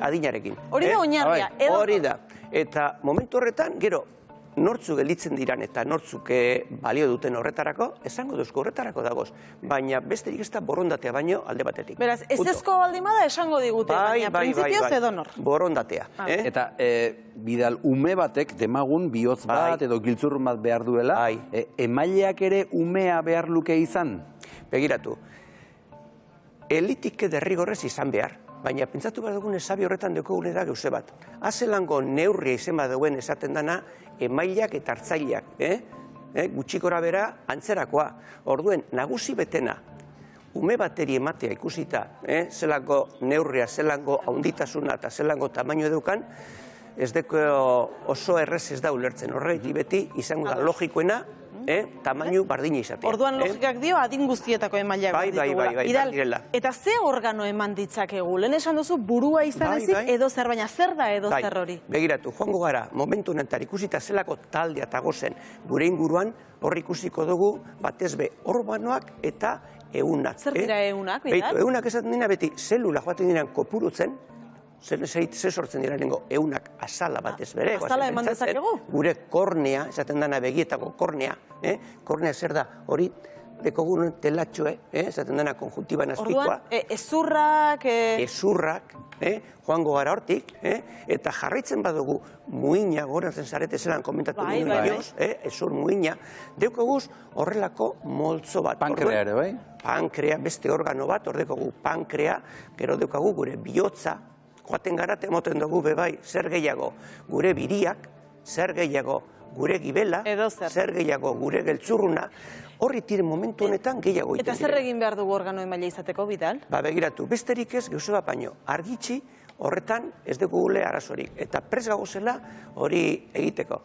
adinarekin. Hori da oinarria, edonor. Hori da, eta momentu horretan, gero, nortzuk gelditzen diran eta nortzuk balio duten horretarako, esango duzko horretarako dagoz, baina besterik ez da borondatea baino alde batetik. Beraz, ez ezko baldin bada esango digute, baina printzipioz edonor. Borondatea. Eta Bidal, ume batek demagun bihotz bat edo giltzurrun bat behar duela, emaileak ere umea behar luke izan? Begiratu, elitik derrigorrez izan behar. Baina pentsatu behar dugun esabi horretan dekogune da gauze bat. Azelango neurria izan bat duen esaten dana emaileak eta hartzaileak. gutxikora bera antzerakoa. Orduen, nagusi betena, ume bateri ematea ikusita, zelako neurria, zelango haunditasuna eta zelango tamaino edukan, ez deko oso errez ez da ulertzen. Horregatik beti izango da logikoena, tamainu bardina izatea. Orduan logikak dio adin guztietako emaileak ditugula. Bai. Eta ze organo eman ditzakegu? Lehen esan duzu burua izan ezik edo zer, baina zer da edo zer hori? Begiratu, joango gara, momentu honetan ikusita zelako taldea eta gozen gure inguruan, hor ikusiko dugu batez be organoak eta eunak. Zer dira eunak, Bidal? Eunak esaten dira beti zelula joaten diren kopurutzen, ze sortzen dira nengo eunak azala batez bere. Azala eman dezakegu? Gure kornea, esaten dana begietako kornea, kornea zer da hori, dekogun telatxoe, esaten dana konjuntiban azpikoa. Orduan, ezurrak... Ezurrak, joango gara hortik, eta jarraitzen badugu muina, goratzen zarete zelan komentatu nuen bidioz, ezur muina, deukoguz horrelako moltzo bat. Pankrea ere, bai? Pankrea, beste organo bat, hor dekogu pankrea, gero deukagu gure bihotza, joaten gara emoten dugu bebai, zer gehiago gure biriak, zer gehiago gure gibela, zer gehiago gure geltzurruna, horri tiren momentu honetan gehiago iten. Eta zer egin behar dugu organo emaile izateko, Bidal? Begiratu, besterik ez, geuse bat baino, argitxi horretan ez dugu gule arazorik, eta prez gagozela hori egiteko.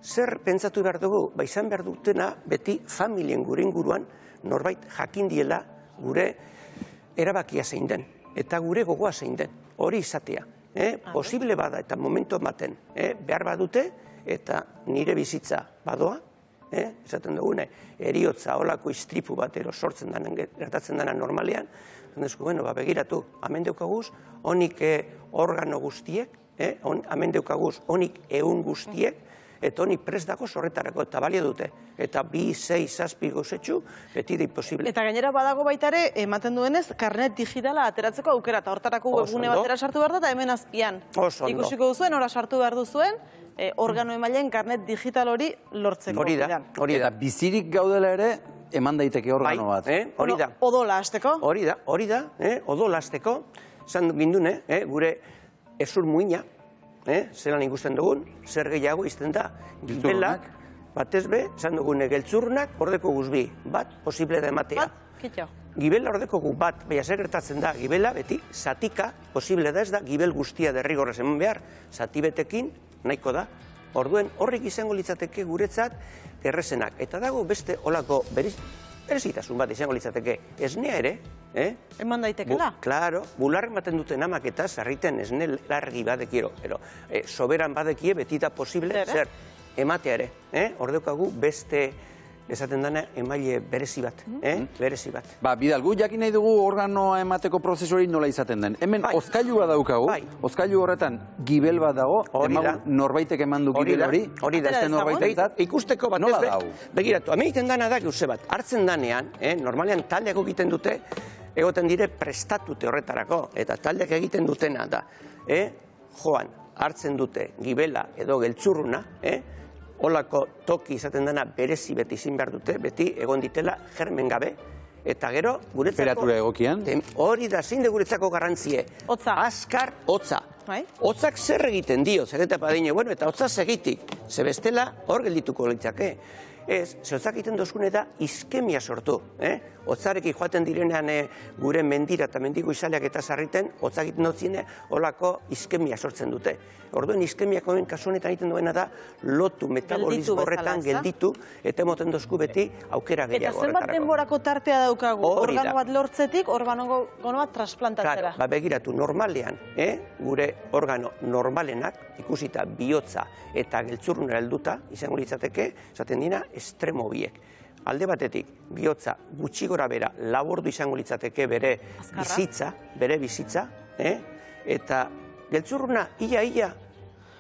Zer pentsatu behar dugu? Izan behar dutena beti familien gure inguruan norbait jakindiela gure erabakia zein den, eta gure gogoa zein den. Hori izatea, posible bada eta momentu ematen behar badute eta nire bizitza badoa, esaten dugune, eriotza holako istripu bat sortzen denen, gertatzen dena normalean, begiratu, hemen deukaguz, honik organo guztiek, hemen deukaguz, honik eun guztiek, eta honi prest dago horretarako, eta balia dute. Eta 2, 6, 7 gozetxu, beti da imposible. Eta gainera badago baita ere, ematen duenez, karnet digitala ateratzeko aukera, eta hortarako webgune batera sartu behar da, eta hemen azpian. Ikusiko duzuen, ora sartu behar duzuen, organo emaileen karnet digital hori lortzeko. Hori da. Eta bizirik gaudela ere, eman daiteke organo bat. Hori da. Odola hasteko. Hori da, odola hasteko, zan gindune, gure ezur muina, zelan ikusten dugun, zer gehiago izten da, gibelak, batez be, zan dugune geltzurnak, ordeko guzbi, bat, posible da ematea. Gibela ordeko gu bat, baina zer gertatzen da, gibela, beti, zatika, posible da ez da, gibel guztia derrigorrez eman behar, zati betekin, nahiko da, orduen horrik izango litzateke guretzat errezenak. Eta dago beste olako berezitasun bat izango litzateke, esnea ere, eman daitekela? Claro, bularren baten duten amak eta zarriten esne largi badekiero, pero soberan badekie beti da posible zer ematea ere. Ordeukagu beste esaten dana emaile berezi bat, berezi bat. Bidal, gu jakin nahi dugu organoa emateko prozesu hori nola izaten den. Hemen ozkailu bat daukagu, ozkailu horretan gibel bat dago, norbaitek eman du gibel hori, beste norbaitetzat, ikusteko bat nola dago? Begiratu, hemen egiten dana da gauze bat, hartzen danean, normalean taldeak egiten dute, egoten dire prestatute horretarako, eta taldeak egiten dutena da, joan, hartzen dute gibela edo geltzurruna, holako toki izaten dena berezi beti izin behar dute, beti egon ditela germen gabe, eta gero guretzako... Temperatura egokian? Hori da, zein de guretzako garrantzie. Hotza. Azkar, hotza. Hotzak zer egiten dio, zereta padine, bueno, eta hotza segitik, ze bestela hor geldituko litzake. Ez, ze hotzak egiten dozkune da iskemia sortu. Hotzarekin joaten direnean gure mendira eta mendigo izaleak eta sarriten, hotzak egiten dotzine holako iskemia sortzen dute. Orduen iskemiak honen kasu honetan egiten duena da lotu metabolismo horretan gelditu eta emoten dozku beti aukera gehiago horretarako. Eta zenbat denborako tartea daukagu organo bat lortzetik, organo bat transplantatzera? Begiratu, normalean, gure organo normalenak, ikusita bihotza eta geltzurrunera helduta, izango litzateke, esaten dira, estremo biek. Alde batetik, bihotza gutxi gora bera labordu izango litzateke bere bizitza, eta geltzurruna ia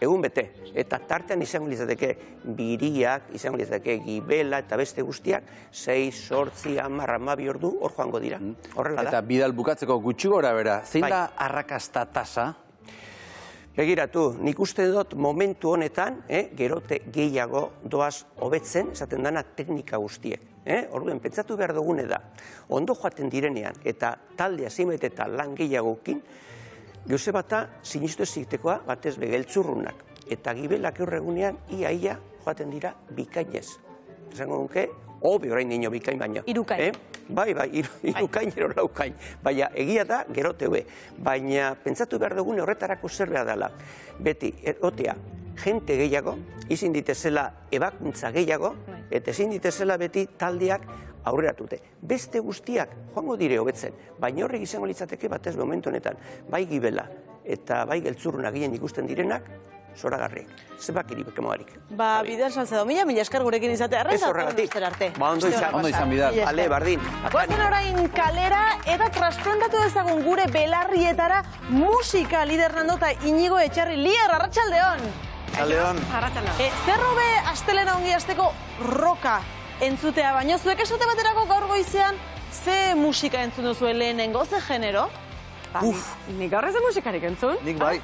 egun bete, eta tartean izango litzateke biriak, izango litzateke gibela eta beste guztiak, 6, 8, 10, 12 ordu hor joango dira. Horrela da. Eta Bidal bukatzeko gutxi gora bera, zein da arrakasta tasa? Begiratu, nik uste dut momentu honetan, gerote gehiago doaz hobetzen, esaten dana teknika guztiek. Orduen, pentsatu behar dugune da, ondo joaten direnean eta taldea zeimet eta lan gehiagokin, gauze bata sinistu ezitekoa batez begeltzurrunak. Eta gibelak eurregunean ia joaten dira bikainez. esango nuke, hobe orain dino bikain baina. Irukain. Bai, irukain, ero laukain. Baina, egia da, geroteue. Baina, pentsatu behar dugun horretarako zer behar dela. Beti, erotea, jente gehiago, izin ditezela ebakuntza gehiago, eta ezin ditezela beti taldeak aurreratute. Beste guztiak joango dire hobetzen, baina horrek izango litzateke batez momentu honetan, bai gibela eta bai geltzurruna gehien ikusten direnak, zoragarriek. Zebakiri bekemoarik. Ba, Bidal Salcedo, mila esker gurekin izatea. Ez horregatik. Ba, ondo izan Bidal. Ale, bardin. Goazen orain kalera eta trasplantatu dezagun gure belarrietara musika lider Nando eta Inigo Etxarri. Lier, arratsaldeon. Arratsaldeon. Zer hobe astelena ongi hasteko roka entzutea, baino zuek esate baterako gaur goizean ze musika entzun duzu lehenengo, ze genero? Nik gaur ez musikarik entzun. Nik bai.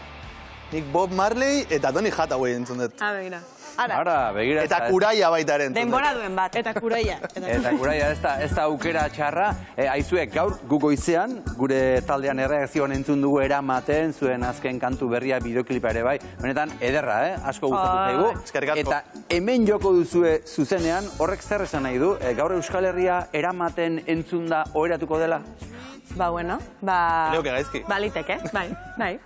Nik Bob Marley eta Donny Hathaway entzun dut. Begira. Ara, begira. Eta Kuraia baita ere entzun dut. Denbora duen bat. Eta Kuraia. Eta Kuraia, ez da aukera txarra. Aizuek, gaur gugoizean, gure taldean erreakzioan entzun dugu eramaten, zuen azken kantu berria bideoklipa ere bai. Benetan, ederra, asko gustatu zaigu. Eta hemen joko duzue zuzenean, horrek zer esan nahi du? Gaur Euskal Herria eramaten entzun da oheratuko dela? Bueno, Leo que gaizki. Baliteke, bai.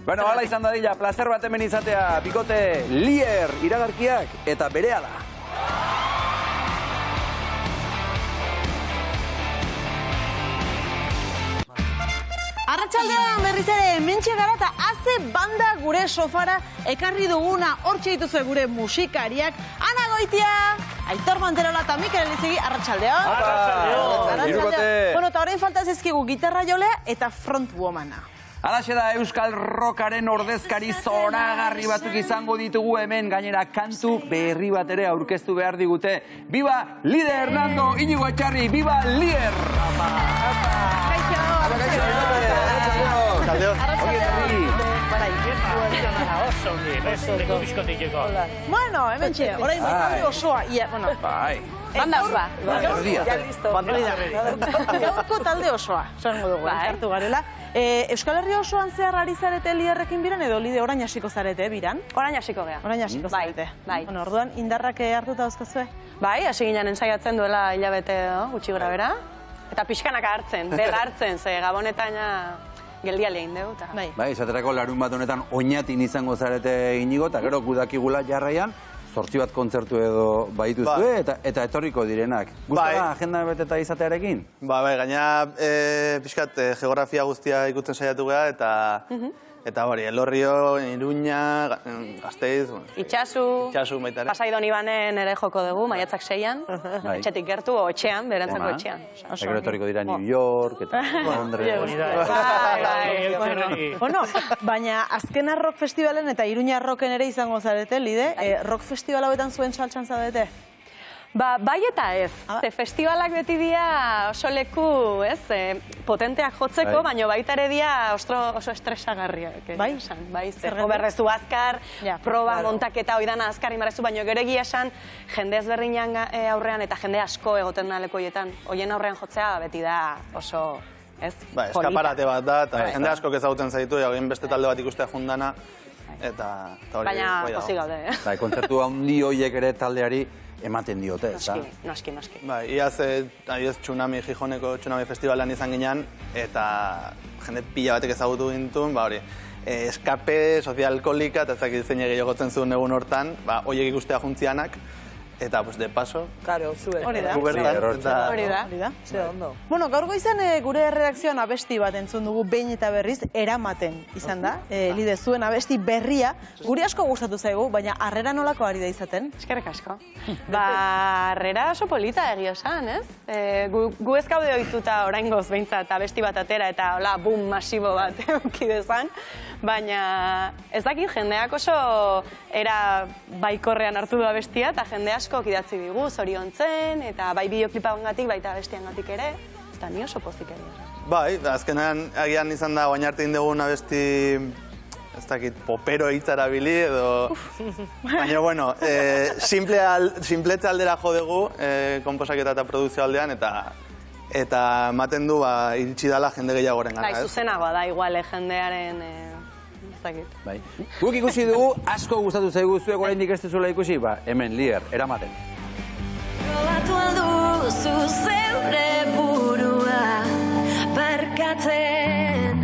Bueno, hala izan dadila, placer bat hemen izatea, bikote Lier iragarkiak eta berehala. Arratsaldean berriz ere hementxe gara eta haze banda gure sofara ekarri duguna hortxe dituzue gure musikariak. Ana Goitia, Aitor Manterola eta Mikel Elizegi, arratsaldeon. Irukote. Bueno, eta orain falta zizkigu gitarra jolea eta frontwomana. Alaxe da Euskal Rockaren ordezkari zoragarri batzuk izango ditugu hemen, gainera kantu berri bat ere aurkeztu behar digute. Biba Lider Nando, Inigo Etxarri, biba Lier! Bueno, hemen txe, orain talde osoa. Bai. Banda osoa. Gaurko talde osoa, zango dugu, elkartu garela. Euskal Herria osoan zehar ari zarete Lierrekin biran edo Lide orain hasiko zarete biran? Orain hasiko gea. Orain hasiko zarete. Bai. Bueno, orduan indarrak hartuta dauzkazue? Bai, hasi ginen ensaiatzen duela hilabete gutxi gora bera. Eta pixkanaka hartzen, berra hartzen, ze gabonetan geldialea indegu. Bai, esaterako larun bat honetan oinatin izango zarete Inigo, eta gero gudakigula jarraian, 8 bat kontzertu edo baituzue eta etorriko direnak. Gustara agenda beteta izatearekin? Bai, gaina pixkat geografia guztia ikusten saiatu gara eta hori, Elorrio, Iruña, Gasteiz, Itxasu, baita ere. Pasai Donibanen ere joko dugu, maiatzak 6an, etxetik gertu, etxean, berantzako etxean. Eta gero etorriko dira New York, eta Londres. Bueno, baina azkena rock festivalen eta Iruña rocken ere izango zarete, Lide, rock festival hauetan zuen saltsan zaudete? Bai eta ez. Festivalak beti dira oso leku, potenteak jotzeko, baina baita ere dira oso estresagarriak. Bai? Bai, zergo berrezu azkar, proba montaketa oidana azkar inbarrezu, baina gero egia esan, jende ezberdinan aurrean eta jende asko egoten da lekoietan. Hoien aurrean jotzea beti da oso, Bai, eskaparate bat da, eta jende asko ezagutzen zaitu, egin beste talde bat ikustea jundana, eta hori... Baina pozik gaude, Bai, kontzertu handi horiek ere taldeari ematen diote, eta? Noski. Bai, iaz Tsunami Gijoneko Tsunami Festivalan izan ginen, eta jende pila batek ezagutu gintuen, hori, eskape, sozialkolika, eta ezakit zein egin jogotzen zuen egun hortan, horiek ikustea juntzianak, eta, de paso... Karo, zuen. Hori da. Hori da. Zer ondo. Bueno, gaur goizan gure erredakzioan abesti bat entzun dugu behin eta berriz eramaten izan da. Lide zuen abesti berria. Guri asko gustatu zaigu, baina harrera nolako ari da izaten? Eskerrik asko. Harrera oso polita egia esan, ez? Gu ez gaude ohituta oraingoz behintzat abesti bat atera eta hola, boom masibo bat eukidezan. Baina ez dakit jendeak oso era baikorrean hartu du abestia eta jende asko idatzi digu, zoriontzen, eta bai bideoklipa ongatik, baita abestiangatik ere, eta ni oso pozik egia. Bai, azkenean agian izan da oin arte indegun abesti, ez dakit, popero hitzara bili edo... Baina, bueno, simpletze aldera jo dugu, konposaketa eta produzio aldean, eta ematen du iritsi dala jende gehiagoren gara. Bai, zuzenagoa da, igual, jendearen... Bai. Guk ikusi dugu, asko gustatu zaigu zuek oraindik ez duzuela ikusi, hemen Lier, eramaten. Probatu alduzu zeure burua barkatzen.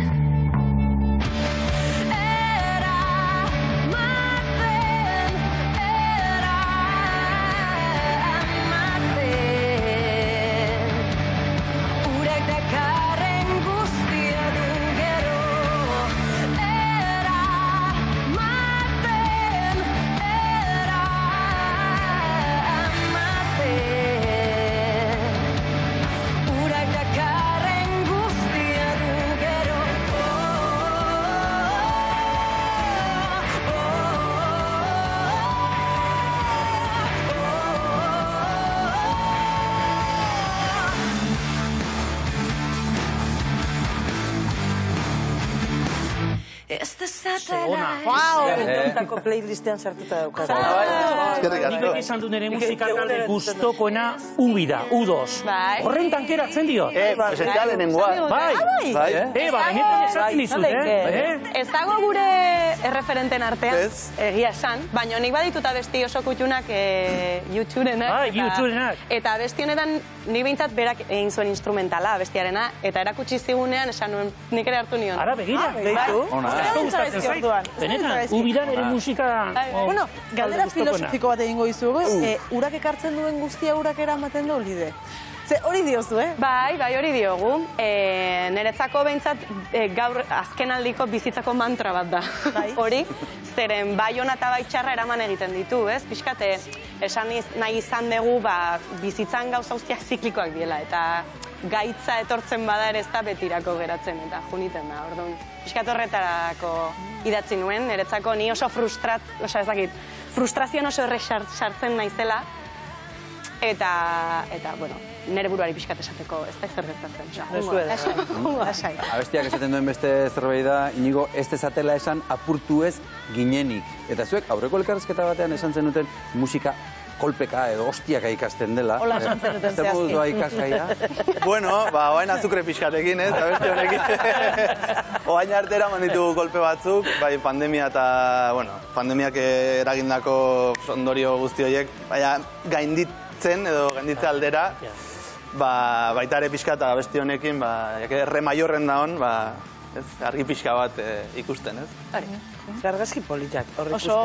Untako playlistean sartuta daukat. Nik beti izan du nire musika talde gustokoena U da, U2. Horren tankeratzen dio. Pues ez da lehenengoa. Bai. Benetan esaten dizut, Ez dago gure erreferenten artean, egia esan, baina nik badituta besti oso kutxunak YouTuberenak. Eta besti honetan nik behintzat berak egin zuen instrumentala bestiarena, eta erakutsi zigunean esan nuen nik ere hartu nion. Ara, begira. Asko gustatzen zait. Benetan, ubidan ere musika... Bueno, galdera filosofiko bat egingo izugu, urak ekartzen duen guztia urak eramaten du, Lide? Ze hori diozu, Bai, hori diogu. Niretzako behintzat gaur azkenaldiko bizitzako mantra bat da. Hori, zeren bai ona eta bai txarra eraman egiten ditu, ez? Pixkate, esan nahi izan dugu bizitzan gauza guztiak ziklikoak diela, eta gaitza etortzen bada ere ez da betirako geratzen, eta juniten da, orduan. Piskat horretarako idatzi nuen, niretzako ni oso frustrazioan oso errez sartzen naizela, eta, bueno, nire buruari piskat esateko ez da zer gertatzen. Lasai. Abestiak esaten duen beste zerbait da, Inigo, ez dezatela esan apurtu ez ginenik. Eta zuek, aurreko elkarrezketa batean esan zenuten musika kolpeka edo hostiaka ikasten dela. Hola esan zenuten zehazki. Zer modua ikasgaia? Bueno, oain azukre pixkatekin, abesti honekin. Oain artera manditugu kolpe batzuk, bai pandemia eta, bueno, pandemiak eragindako ondorio guzti horiek, baina gainditzen edo gainditze aldera, baita ere pixka eta abesti honekin, erre maiorren da hon, argi pixka bat ikusten, ez? Argazki politak, horrek oso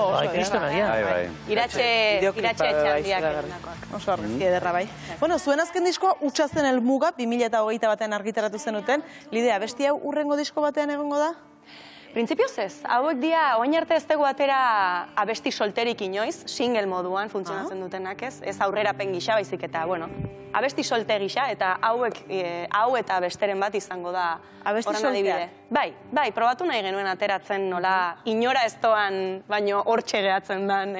Iratxe etxaldiak erandakoak. Oso argazki ederra bai. Bueno, zuen azken diskoa Utsazen helmuga 2021 batean argitaratu zenuten. Lidea, besti hau urrengo disko batean egongo da? Printzipioz ez, hauek dia, oain arte ez dugu atera abesti solterik inoiz, single moduan funtzionatzen dutenak ez, ez aurrerapen gisa baizik eta, bueno, abesti solte gisa, eta hau eta besteren bat izango da abesti soltea. Bai, probatu nahi genuen ateratzen nola, inora ez doan, baino hortxe gehatzen den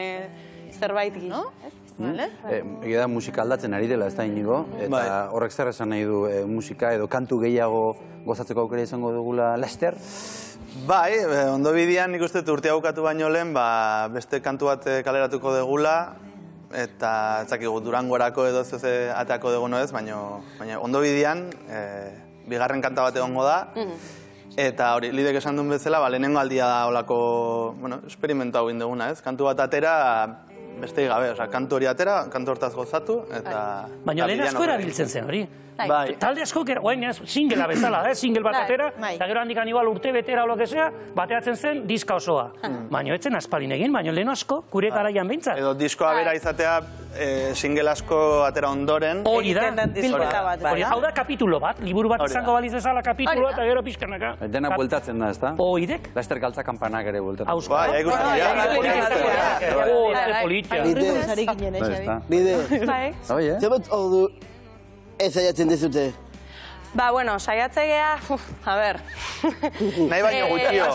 zerbait gisa. Egia da musika aldatzen ari dela, ez da Inigo, eta horrek zer esan nahi du musika edo kantu gehiago gozatzeko aukera izango dugula Laster? Bai, ondo bidean nik uste urtea bukatu baino lehen, beste kantu bat kaleratuko degula, eta etzakigu Durangorako edo ez ateako dugu ez, baina ondo bidean, bigarren kanta bat egongo da, eta hori, Lidek esan duen bezala, lehenengo aldia da olako, bueno, esperimentu hau indeguna ez, kantu bat atera, beste gabe, kantu hori atera, kantu hortaz gozatu, eta... Baina lehen asko erabiltzen zen hori. Talde asko, guain singela bezala, single bat atera, eta gero handikan igual urte betera o lo que sea, bateatzen zen diska osoa. Baina etzen aspalin egin, baina lehen asko, gure garaian behintzat. Edo diskoa bera izatea, single asko atera ondoren. Hori da. Hau da kapitulo bat, liburu bat izango baliz bezala kapitulo eta gero pixkanaka. Dena bueltatzen da, ez da? Oidek. Laster galtza kampanak ere bueltatzen. Ausko. Ez saiatzen dezute? Bueno, saiatzegea, a ber... Nahi baino gutxio.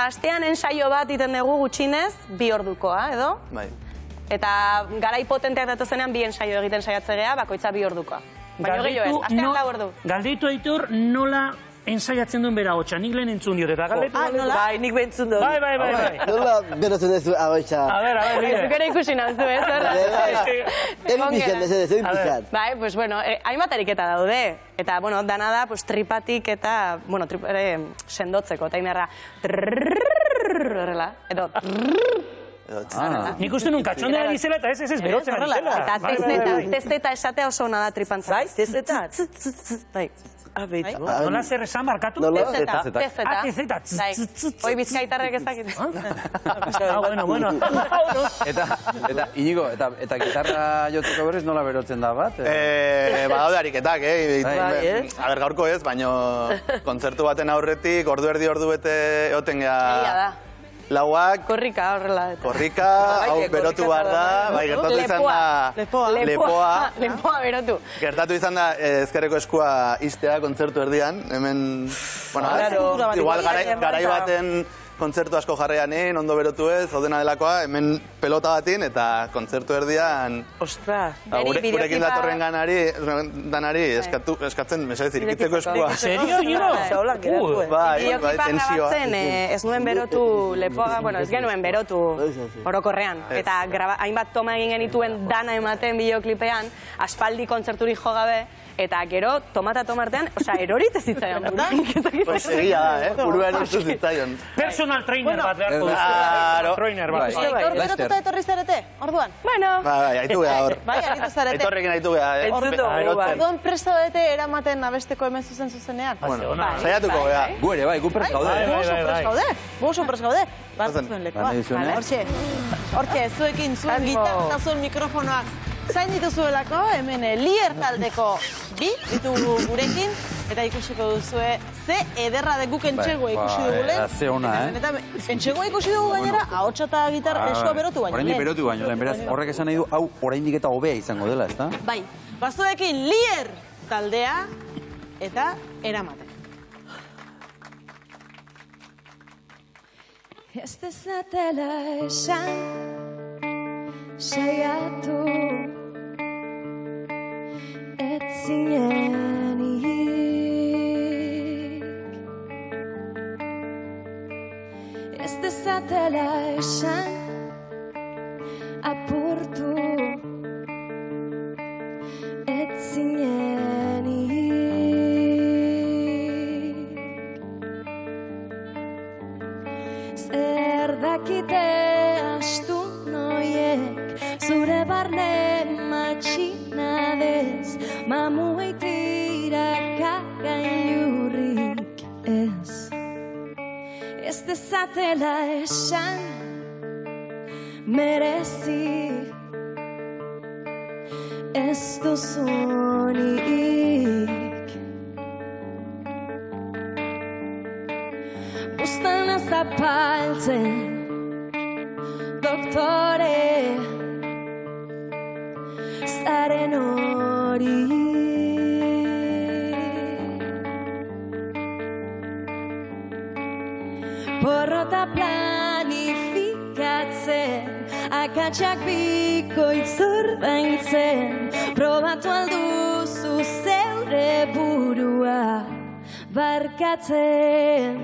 Astean ensaio bat iten dugu gutxinez, 2 ordukoa, edo? Bai. Eta garai potenteak datozenean 2 ensaio egiten saiatzegea, bakoitza 2 ordukoa. Baina gehiago ez, astean 4 ordu. Galditu Aitor, nola ensaiatzen duen bera hotxa, nik lehen entzun diot, eta galdetu... Nola? Bai, nik bentzun dut. Bai. Nola beratzen dezu ahotxa? A ver, Zukera ikusi nauzu, ez? Egin pixkat. Bai, pues bueno, hainbat ariketa daude. Eta, bueno, dana da, tripatik eta, bueno, sendotzeko, eta inerra... Horrela, edo... Nik uste nun katxondea gizela eta ez berotzen gizela. Eta testeta esatea oso ona da tripantza. Bai, testeta? Bai. Nola zer esan barkatu? Testeta. Hoi bizkaitarrek ez dakit. Bueno. Eta, Inigo, eta gitarra jotzeko berriz nola berotzen da bat? Badaude ariketak, A ber, gaurko ez, baino kontzertu baten aurretik, ordu erdi ordu bete egoten geha... Lauak... Korrika, horrela. Korrika, hau berotu behar da, bai, gertatu izan da... Lepoa berotu. Gertatu izan da, ezkerreko eskua iztea kontzertu erdian, hemen... Igual garai baten kontzertu asko jarrean ondo berotu ez, odena delakoa, hemen pelota batin eta kontzertu erdian... Ostras! Gurekin datorren danari eskatzen, mesedez, irikitzeko eskua. Serio, Inigo? Bai, tensioa. Ez nuen berotu lepoa, ez genuen berotu orokorrean. Eta hainbat toma egin genituen dana ematen bideoklipean, aspaldi kontzerturik jo gabe, eta gero, tomata tomartean, erorit ez zitzaion. Pues egia da, buruan ez zitzaion. Personal trainer bat beharko duzu. Claro. Trainer bat. Aitor berotuta etorri zarete, orduan? Bueno. Bai, haitu geha hor. Bai, aritu zarete. Aitorrekin haitu geha. Orduan presto bete eramaten abesteko hemen zuzenean? Bueno, saiatuko geha. Gu ere, bai, gu prest gaude. Gu oso prest gaude. Bartu zuen lekoa. Hortxe, zuekin zuen gitarra eta zuen mikrofonoak zain dituzuelako, hemen Lier taldeko ditugu gurekin, eta ikusiko duzue ze ederra de guk entxegoa ikusi dugu lehen. Ze ona, Entxegoa ikusi dugu gainera, ahotsa eta gitarra eskua berotu baino lehen. Oraindik berotu baino lehen, beraz, horrek esan nahi du, hau oraindik eta hobea izango dela, ezta? Bai, bazuekin Lier taldea eta eramate. Ez dezatela esan, saiatu, ez zinenik. Ez dezatela esan, apurtu, ez zinenik. Zer dakite astu noiek, zure barne matxinadez, mamuaitira kagailurrik ez. Ez dezatela esan, merezi, ez duzunik. Buztana zapaltzen, doktore, zaren hori. Porrota planifikatzen, akatsak bikoitz ordaintzen, probatu alduzu zeure burua barkatzen.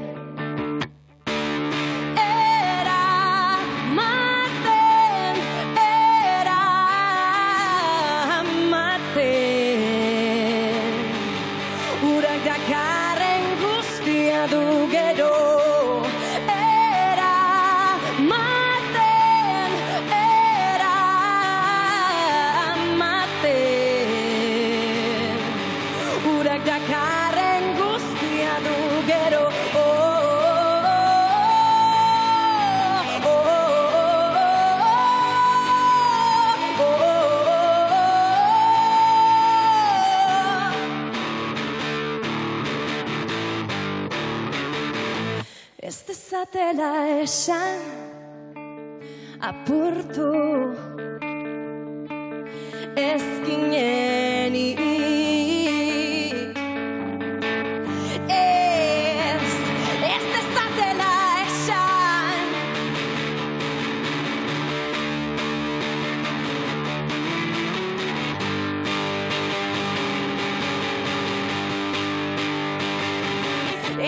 Ez dezatela esan, apurtu, ez ginenik. Ez dezatela esan,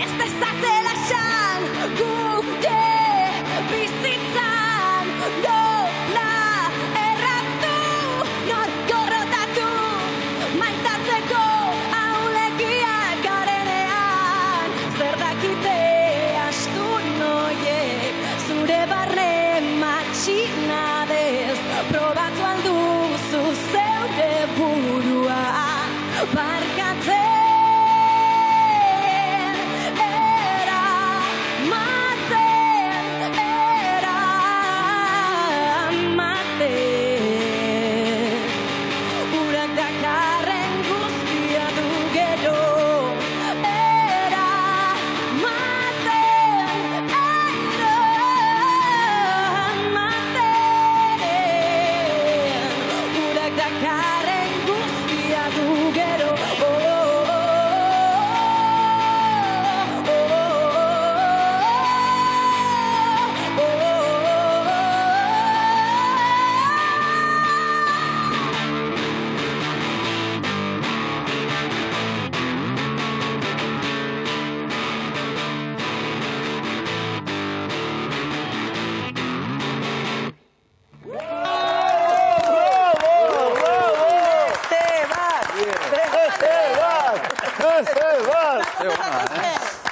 ez dezatela esan, gure bizitzan dola erratu, nor gorrotatu, maitatzeko ahulekiak garenean, zer dakite astu noiek, zure barne matxin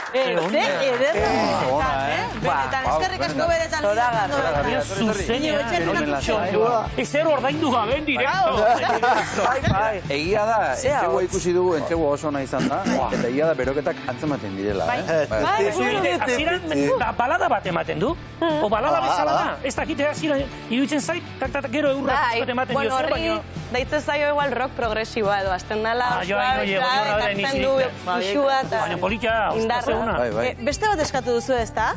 Ze ederra musikan, benetan, eskerrik asko beretan. Ezer ordaindu gaben direkto. Egia da, entxegua ikusi dugu, entxegua oso ona izan da, eta egia da beroketak antzematen direla. Hasieran balada bat ematen du, o balada bezala da. Ez dakite hasieran iruditzen zait, gero eurrak ematen dio zer, baina... Daitzen zaio igual rock progresiboa edo, azten dala, ekartzen du pixua eta... Baina politia, usta zeuna. Beste bat eskatu duzu ez da?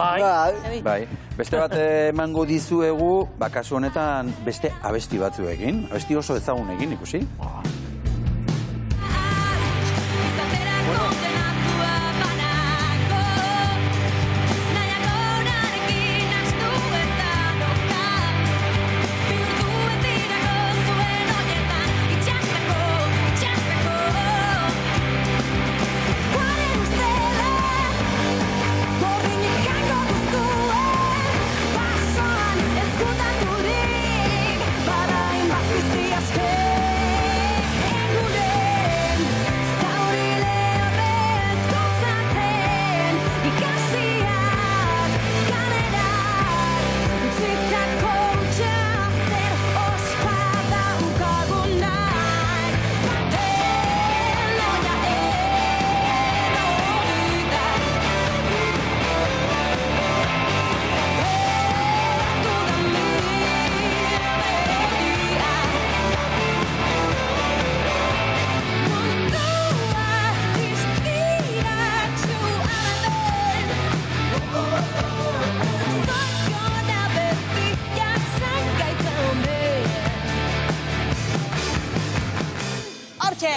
Bai. Beste bat emango dizuegu, kasu honetan beste abesti batzuekin, abesti oso ezagunekin ikusi.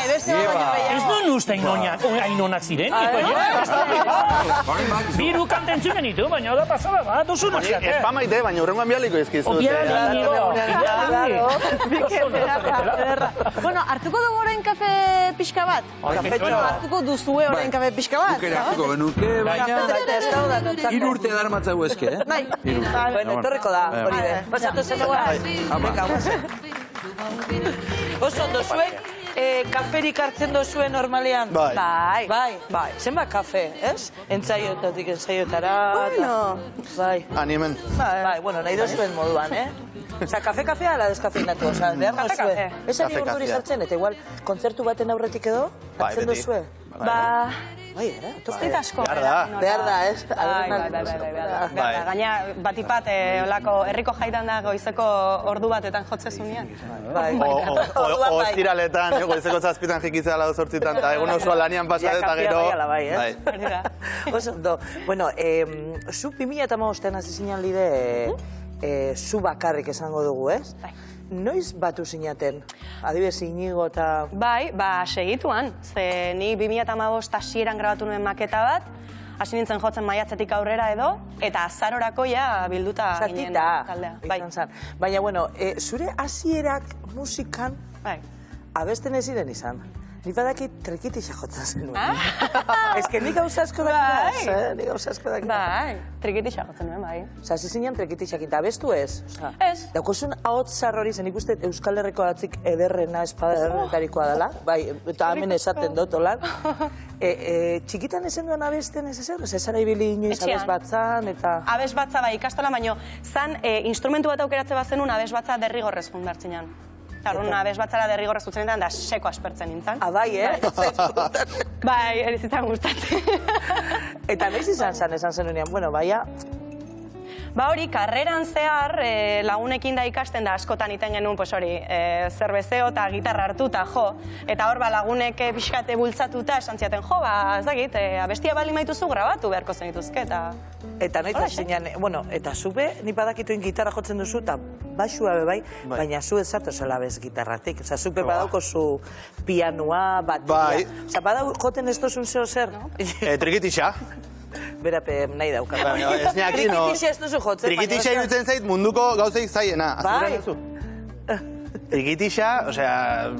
Ez duen uste ainonak ziren. Biru kanten zuen ditu, baina da pasada bat, duzu noziak. Ez pamaite, baina urrengoan bialiko ezkizut. Bueno, hartuko dugu orain kafe pixka bat? Hartuko duzue orain kafe pixka bat? Bukera hartuko benuke, baina... 3 urte darmatzagu eske, eh? Bai. Bueno, etorreko da, hori de. Pasatu zen Oso ondo zuek, kaferik hartzen dozue normalean? Bai. Bai. Zenba kafe, ez? Entzaioetatik entzaiotara. Bueno. Bai. Animen. Bai, bueno, nahi dozuen moduan, Osa, kafe-kafea ala deskafeinatu, osa, behar dozue. Ez ari urduri sartzen, eta igual, kontzertu baten aurretik edo, hartzen dozue? Ba... Bai, Toztit asko. Behar da, ez? Bai. Gaina, batipat, olako, herriko jaitan da goizeko ordu batetan jotzezunean. Bai. O estiraletan, goizeko 7 jikitzea lau 8, eta egun osoa lanian pasat eta gero... Bai. Oso, ondo. Bueno, zu 2015 hasi zinan lide, zu bakarrik esango dugu, ez? Bai. Noiz batu zinaten? Adibidez, Inigo eta... Bai, segituan. Ze ni 2015 hasieran grabatu nuen maketa bat, hasi nintzen jotzen maiatzetik aurrera edo, eta azarorako ja bilduta ginen taldea. Baina, bueno, zure hasierak musikan abesten ez ziren izan. Ni badakit trikitixa jotzen zenuen. Ez que nik gauza asko dakit. Bai, trikitixa jotzen nuen, bai. Osa, hasi zinean trikitixakin, eta abestu ez? Ez. Daukozun ahots zarrori, zen ikusten Euskal Herriko atzik ederrena, espada ederrenetarikoa dela, bai, eta hemen esaten dut, holan. Txikitan ezen duen abesten ez ezer? Ez zara ibili inoiz abes batzan, eta... Abes batza bai ikastola, baino, zan instrumentu bat aukeratze bat zenun abes batza derrigorrez fundartzinan. Arrun abes batzara derrigorrez zutzen nintzen, da seko aspertzen nintzen. Bai, Bai, erizitzen gustatzen. Eta noiz izan zenunean, bueno, baia... Ba hori, karreran zehar lagunekin da ikasten da askotan iten genuen, pues hori, zerbezeo eta gitarra hartu eta jo. Eta hor, lagunek pixkate bultzatuta esan ziaten, jo, ez dakit, abestia bali maituzu grabatu beharko zenituzke, eta... Eta noiz zinean, bueno, eta zube, ni badakituin gitarra jotzen duzu, eta baxua bai, baina zu ez zatozela bez gitarratik. Osa, zupe badauko zu pianoa, bateria. Osa, badau joten ez dozun zeo zer? Trikitixa. Berape nahi dauka. Ez neakin, no? Trikitixa ez duzu jotzen. Trikitixa irutzen zait munduko gauzeik zaiena. Bai. Trikitixa, osea...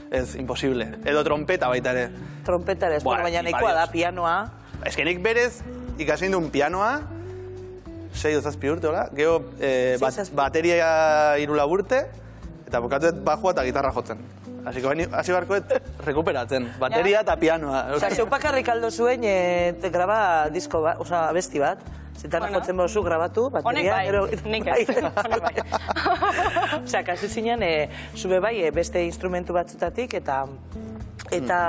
Ez, imposible. Edo trompeta baita ere. Trompeta ere, baina nahikoa da, pianoa. Ez que nik berez ikasin duen pianoa, 6-7 urte, hola? Gero bateria 3 urte, eta bukatuet bajua eta gitarra jotzen. Hasi barkoet rekuperatzen, bateria eta pianoa. Osa, zeupakarrik aldo zuen graba disko bat, osa, abesti bat. Zentana jotzen bozu grabatu, bateria. Honek bai, nik ez. Honek bai. Osa, kasu zinean, zube bai, beste instrumentu batzutatik, eta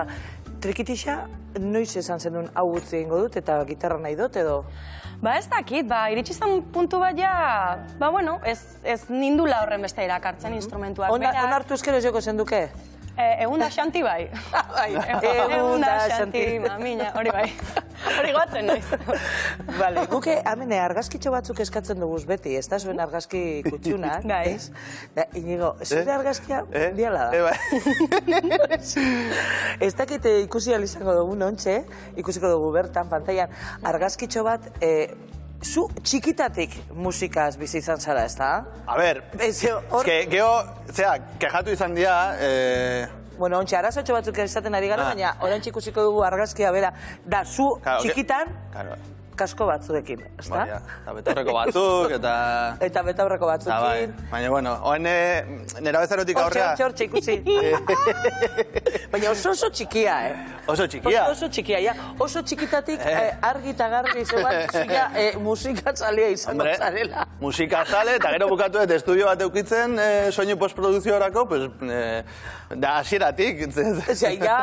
trikitixa, noiz esan zen duen hau utzi egingo dut, eta gitarra nahi dut, edo? Ba ez dakit, iritsi zen puntu bat ja, bueno, ez nindula horren beste irakartzen instrumentuak. Onartu ezkero joko zen duke? Egun da xanti bai. Egun da xanti, mamina, hori bai. Hori goatzen noiz. Bale, guke, amene, argazkitxo batzuk eskatzen duguz beti, ez da zuen argazki kutxunak, ez? Inigo, zure argazkia diala da. Ez dakit ikusi izango dugu nontxe, ikusiko dugu bertan, pantailan, argazkitxo bat, zu txikitatik musikaz bizi izan zara, ez da? A ber, geho, kejatu izan dira... Bueno, ontsi, arazotxo batzuk izaten ari gara, baina orantxe ikusiko dugu argazkia, bera, da, zu txikitan kasko batzuekin, ez da? Eta betaurreko batzuk, eta... Eta betaurreko batzukin. Baina, bueno, oen nera bezarotik aurrea... Hortxe ikusi. Baina oso txikia, Oso txikia? Oso txikia, ja. Oso txikitatik argi eta garbi zebat musikatzalea izango zarela. Musikatzale, eta gero bukatu dut estudio bat eukitzen soinu postprodukziorako, da hasieratik. Osea, ja,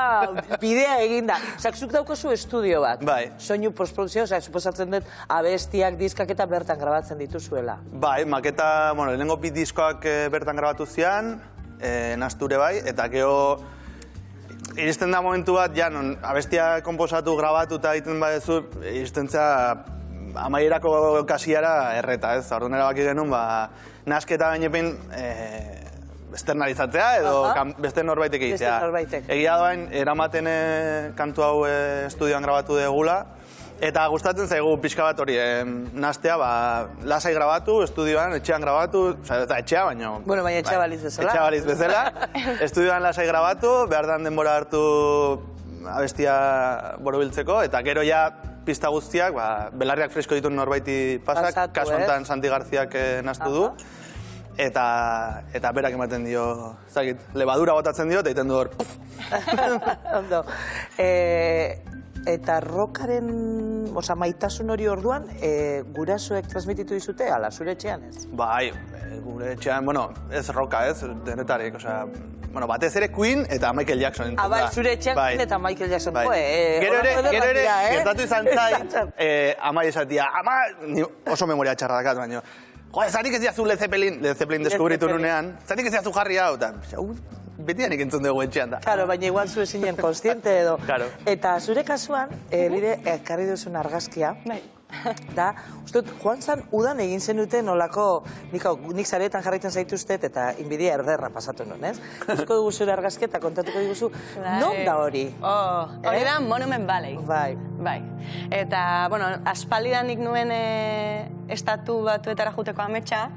bidea eginda. Zuk daukozu estudio bat. Bai. Soinu postprodukzio, suposatzen dut abestiak, diskak eta bertan grabatzen dituzuela. Bai, maketa, bueno, lehenengo bi diskoak bertan grabatu zian, Nasture bai, eta geho iristen da momentu bat, ja, non abestia komposatu, grabatu eta egiten badezu, iristen zera amaierako kasiara erreta, ez? Orduan erabaki genuen, nasketa bainepin esternalizatzea edo beste norbaitek egitea. Egia doain, eramaten kantu hau estudioan grabatu degula, eta gustatzen zaigu pixka bat hori, nastea, lasai grabatu, estudioan, etxean grabatu, eta etxea, baina... Bueno, baina etxea baliz bezala. Etxea baliz bezala, estudioan lasai grabatu, behar dan denbora hartu abestia borobiltzeko, eta gero ja pista guztiak, belarriak fresko dituen norbaiti pasak, kasu honetan Santi Garziak nastu du, eta berak ematen dio, zakit, lebadura botatzen dio, eta egiten du hor. Ondo. Eta rockaren, maitasun hori orduan, gurasoek transmititu dizute, ala, zure etxean ez? Bai, gure etxean, bueno, ez rocka ez, denetarik, bueno, batez ere Queen eta Michael Jackson. Bai, zure etxean Queen eta Michael Jackson. Gero ere, gertatu izan zai, amai esatia, ama, oso memoria txarra dakat, baina, joa, zanik ez diazu Led Zeppelin deskubritu nunean, zanik ez diazu jarri hau, eta, beti hanik entzun dugu etxean da. Claro, baina igual zu ezinen konstiente edo. Eta zure kasuan, Lire, ekarri duzun argazkia, da, uste dut, joan zan, udan egin zenuten nolako, nik zaretan jarraitzen zaituztet eta inbidia erderra pasatu nuen, ez? Uzko dugu zure argazkia eta kontatuko diguzu, non da hori? Hori da Monument Valley. Bai. Eta, bueno, aspaldidanik nuen estatu batuetara juteko ametsa,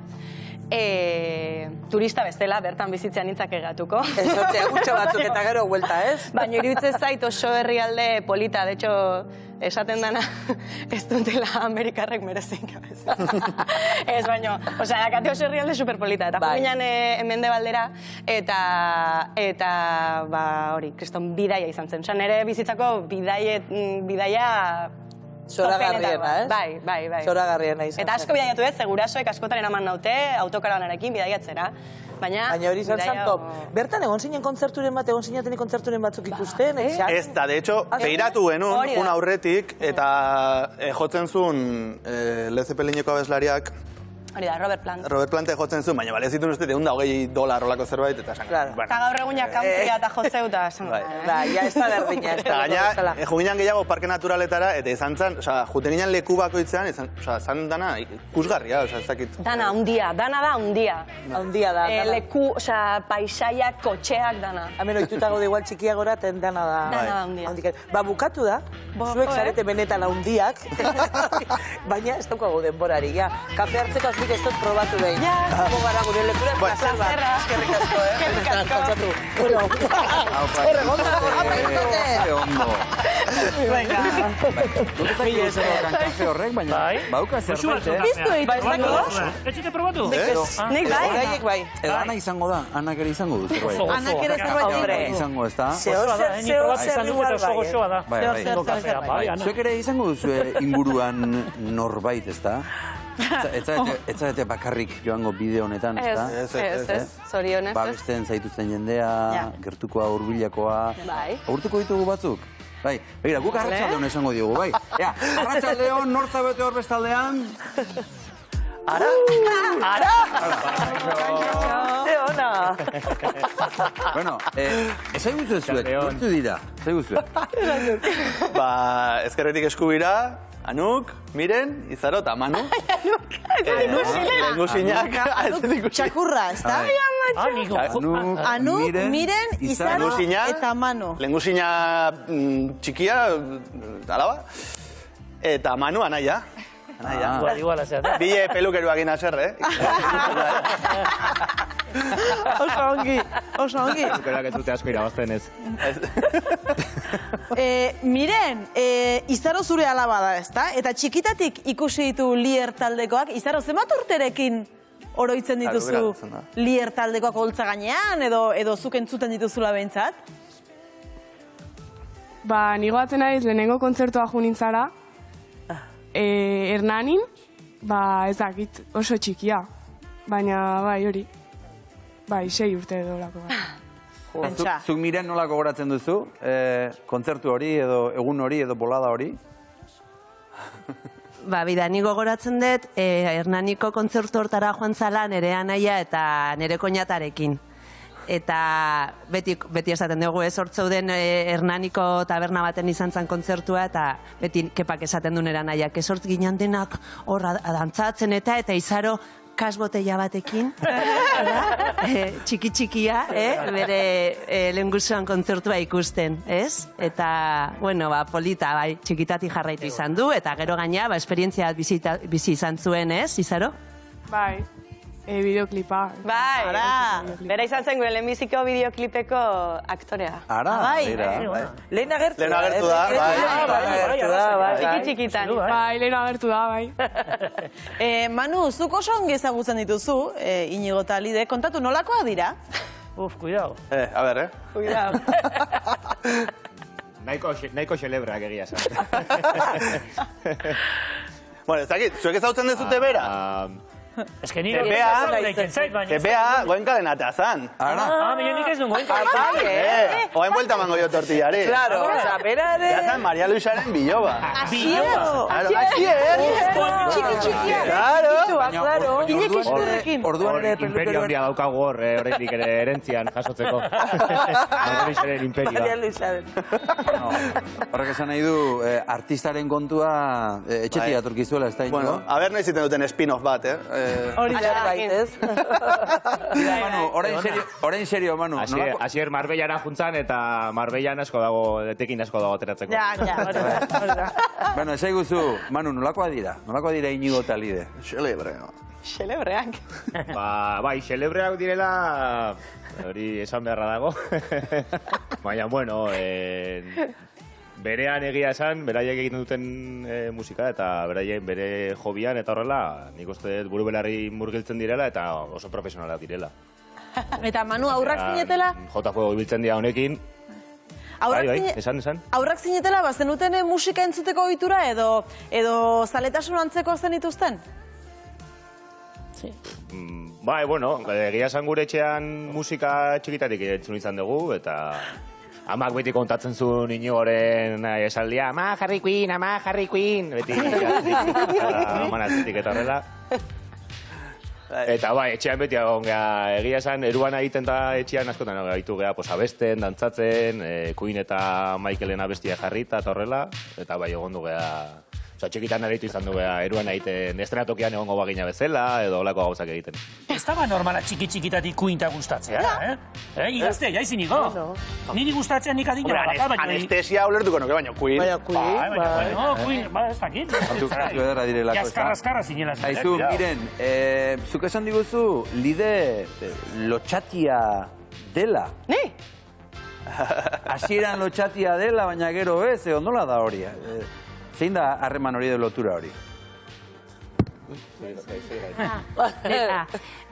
turista bestela, bertan bizitzea nintzak egatuko. Ezotea, gutxo batzuk eta gero huelta, ez? Baina iruditzen zait oso herrialde polita, de hecho, esaten dana, ez dutela Amerikarrek merezik. Ez, baina, osea, dakate oso herrialde superpolita. Eta juginan emende baldera, eta, hori, kriston bidaia izan zen. Osa, nire bizitzako bidaia zoragarriena, ez? Bai. Zoragarriena izan. Eta asko bidaiatu ez, gurasoek askotan eraman naute, autokarabanarekin bidaiatzera. Baina hori izan zan top. Bertan, egon zinen kontzerturen bat, egon zinen kontzerturen batzuk ikusten? Ez da, de hecho, begiratu genuen, un aurretik, eta jotzen zuen Led Zeppelineko abeslariak, hori da, Robert Plant. Robert Plant jotzen zuen, baina bale zituen uste $120 olako zerbait, eta esan. Eta gaur egunak kampia eta jotzeu, eta esan. Ja, ez da berdina. Eta gaina, juginan gehiago parke naturaletara, eta izan zen, juten ginen leku bakoitzean, zan dana ikusgarria, ez dakit. Dana, hundia, dana da hundia. Hundia da. Leku, paisaiak, kotxeak, dana. Hemen oituta gaude igual txikiagora, ten dana da. Dana da hundia. Ba, bukatu da, zuek zarete benetan hundiak, baina ez daukagu denborari. Kafe hartzeko nik ez dut probatu behin. Go gara gure lekura plazer bat. Eskerrik asko, Eskerrik asko. Bueno, kafe horrek, baina bauka zerbait, Piztu egiten. Ez zute probatu? Nik bai. Ana izango da, anak ere izango du zerbait. Anak ere zerbait izango, ez da? Zuek ere izango duzu inguruan norbait, ez da? Ez zaite bakarrik joango bideo honetan, ez da? Ez, zorionez. Babesten zaituzten jendea, gertukoa, hurbilakoa. Agurtuko ditugu batzuk? Bai, begira, guk Arratsaldeon esango diogu, bai. Arratsaldeon, nortzabete hor bestaldean. Ara! Ara! Ze ona! Bueno, ez haigu zuek, nortzu dira, ez haigu zuek. Ba, ezkerretik eskubira, Anuk, Miren, Izaro eta Manu. Lehengusinak. Txakurra, ez da? Anuk, Miren, Izaro eta Manu. Lehengusina txikia, alaba, eta Manu anaia. Bile pelukeruak inazerre, Oso ongi, oso ongi. Pelukeruak ez dute asko irabazten ez. Miren, Izaro zure alaba da, ezta? Eta txikitatik ikusi ditu Lier taldekoak. Izaro, zenbat urterekin oroitzen dituzu Lier taldekoak holtza gainean, edo zuk entzuten dituzula behintzat? Ba, nigoatzen naiz lehenengo kontzertua junintzara, Hernanin, ba, ez dakit, oso txikia. Baina, bai, hori. Bai, 6 urte edo lako. Zuk Miren nola gogoratzen duzu? Kontzertu hori, edo egun hori, edo bolada hori? Ba, bida, ni gogoratzen dut, Hernaniko kontzertu hortara joan zala nire anaia eta nire koñatarekin. Eta beti esaten dugu, hortzeuden Hernaniko taberna baten izan zen kontzertua, eta beti kepak esaten du nire anaiak, ezort ginen denak horra dantzatzen eta Izaro kasbotella batekin, txiki-txikia, bere lehengusuan kontzertua ikusten, ez? Eta, bueno, polita, bai, txikitatik jarraitu izan du, eta gero gaina, esperientzia bizi izan zuen, ez, Izaro? Bai, bideoklipa. Bai, bera izan zen gure lehenbiziko bideoklipeko aktorea. Bai, lehen agertu da. Txiki-txikitan. Bai, lehen agertu da, bai. Manu, zuk oso ongi ezagutzen dituzu, Inigo eta Lide, kontatu nolakoa dira? Cuidado. A ber, Cuidado. Nahiko xelebrak egia esan. Bueno, ez dakit, zuek ezagutzen dezute bera? Ez que nire egiten zait, baina... Epea, goenkalen atea zan. Baina nik ez duen goenkalen. Oain buelta mango jo tortillari. Claro, oza, bera de... Ya zan, Maria Luisaren biloba. Biloba? Asier! Txiki-txikia. Claro. Inek eskurrekin. Imperio handia daukagu hor, horretik ere erentzian jasotzeko. Maria Luisaren imperioa. Maria Luisaren. Horrek esan nahi du, artistaren kontua etxetik aturkizuela, ez da? Bueno, a ber, nahi ziten duten spin-off bat, Hori zerbait, ez? Manu, orain serio, Manu. Asier Marbellara juntzan eta Marbellan asko dago, etekin asko dago ateratzeko. Bueno, ez eguzu, Manu, nolakoa dira? Nolakoa dira Inigo eta Lide? Xelebreak. Bai, xelebreak direla, hori esan beharra dago. Baina, bueno, berean egia esan, beraiek egiten duten musika eta beraien bere jobian eta horrela, nik uste buru belarri murgiltzen direla eta oso profesionalak direla. Eta Manu, aurrak zinetela? Jota Fuego ibiltzen dira honekin. Bai, esan. Aurrak zinetela, bazenuten musika entzuteko ohitura edo zaletasun antzeko zen dituzten? Bai, bueno, egia esan gure etxean musika txikitatik entzun izan dugu eta... Amak beti kontatzen zuen Inigoren esaldia, ama Harry Quinn, beti amanatzetik eta horrela. Eta bai, etxean beti agon geha, egia esan, eruan egiten da etxean askotan gaitu geha, abesten, dantzatzen, Quinn eta Michaelen abestia jarrita eta horrela, eta bai egon du geha Osa, txikitan aritu izan du beha, eruan egiten estrenatokian egongo bagina bezala, edo olako gauzak egiten. Ez da normala txiki-txikitatik kuinta gustatzea, Igazte, jaizi niko. Niri gustatzea nik adina baka, baina... Anestesia ulertuko nuke, baina kuin. Kuin, ez dakit. Ederra direlako, ez da? Azkarra zinela. Aizu, miren, zuk esan diguzu, Lide lotxatia dela. Ni? Hasieran lotxatia dela, baina gero ez, edo nola da hori? Zein da harreman hori edo lotura hori?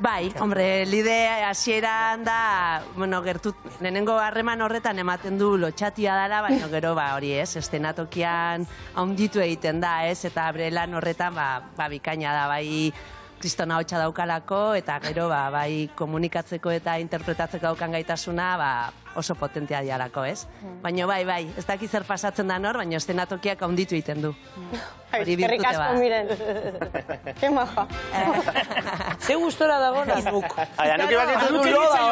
Bai, hombre, Lide hasieran da, bueno, lehenengo harreman horretan ematen du lotxatia dela, baina gero hori ez, estenatokian haunditu egiten da ez, eta bere lan horretan bikaina da, bai kristona hotxa daukalako, eta gero bai komunikatzeko eta interpretatzeko daukan gaitasuna, oso potentea dialako, ez? Baina bai, ez daki zer pasatzen da nor, baina estenatokiak haunditu egiten du. Hori birtute asko, miren. Ke maja. Ze gustora dago Anuk. Anuki bakizu du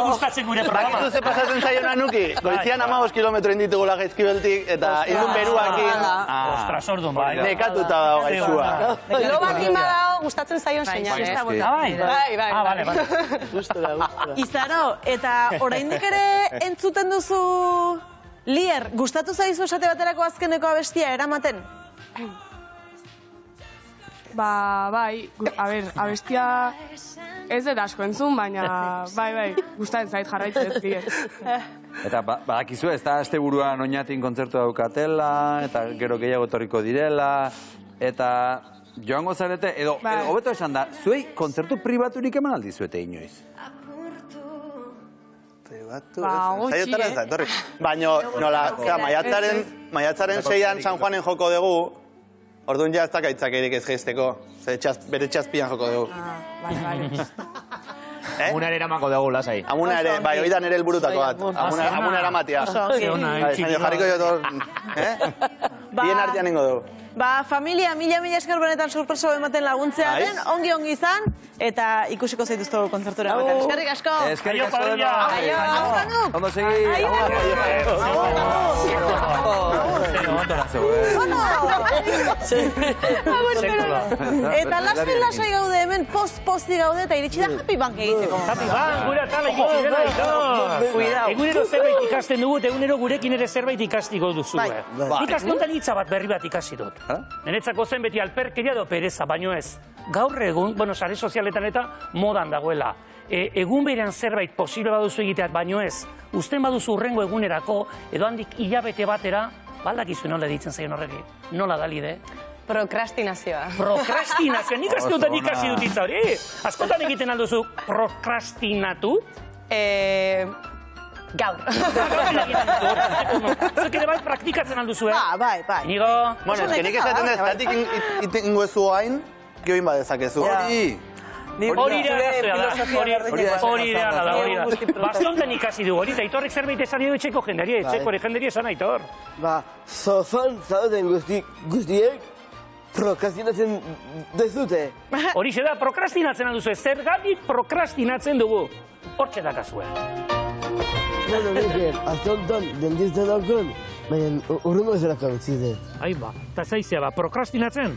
gustatzen gure programa. Bakizu ze pasatzen zaion Anuki. Goizian 15 kilometro inditugula Gaizkibeltik, eta indun beruakin. Ostras, orduan, bai. Nekatuta dago gaizua. Lo bakin badao gustatzen zaion seinale. Bai. Gustora. Izaro, eta oraindik ere entzuten duzu Lier, gustatu zaizu esate baterako azkeneko abestia eramaten? Bai, abestia ez dut asko entzun, baina bai, gustatzen zait jarraitzen ez Lier. Eta badakizu, ez da asteburuan oinatin kontzertu daukatela, eta gero gehiago etorriko direla, eta joango zarete, edo hobeto esan da, zuei kontzertu pribaturik eman aldizuete inoiz? Zaiotara ez da, etorri. Baina, nola, maiatzaren 6an San Juanen joko dugu, orduan ja ez dakaitzak erik ez geizteko, bere txazpian joko dugu. Amuna ere eramako dugu, lasai. Amuna ere, bai, oidan ere helburutako bat. Amuna eramatia. Jarriko jo tor, bien artean ingo dugu. Familia, mila esker benetan sorpreso ematen laguntzeaten, ongi izan, eta ikusiko zaituzto kontzertura batean. Eskerrik asko! Eskerrik asko dela! Aio, Anuk! Ondo segi! Eta lasai gaude hemen, post-posti gaude, eta iritsi da Happy Bank egiteko. Happy Bank, gure atala iritsi dela ito! Egunero zerbait ikasten dugu, eta egunero gurekin ere zerbait ikastiko duzu. Nik askontan hitza bat berri bat ikasi dut. Nenetzako zen beti alperkeria edo pereza, baino ez. Gaur egun, sare sozialetan eta modan dagoela. Egun berean zerbait posible baduzu egiteat, baino ez. Uzten baduzu urrengo egunerako, edo handik hilabete batera, baldakizu nola ditzen zaien horreki. Nola da Lide? Prokrastinazioa. Prokrastinazioa, nik askotan ikasi dut hitza hori. Askotan egiten alduzu prokrastinatu? Gaur. Zuek ere bai praktikatzen alduzu, Bai. Nigo? Bueno, ez que nik esaten ez, zatik itengo ezu hain, gioin badezakezu. Hori da. Bastonten ikasi du hori, eta Aitorrek zerbait esan edo etxeko jendeari, etxeko jendeari esan Aitor. Zozan zauden guztiek prokrastinatzen dezute. Horixe da, prokrastinatzen alduzu, zergatik prokrastinatzen dugu. Hortxe dakazue. Bueno, Mikel, azte honetan dentista daukon, baina urrungo ezerako abetzitzen. Aiba, eta zaizea prokrastinatzen?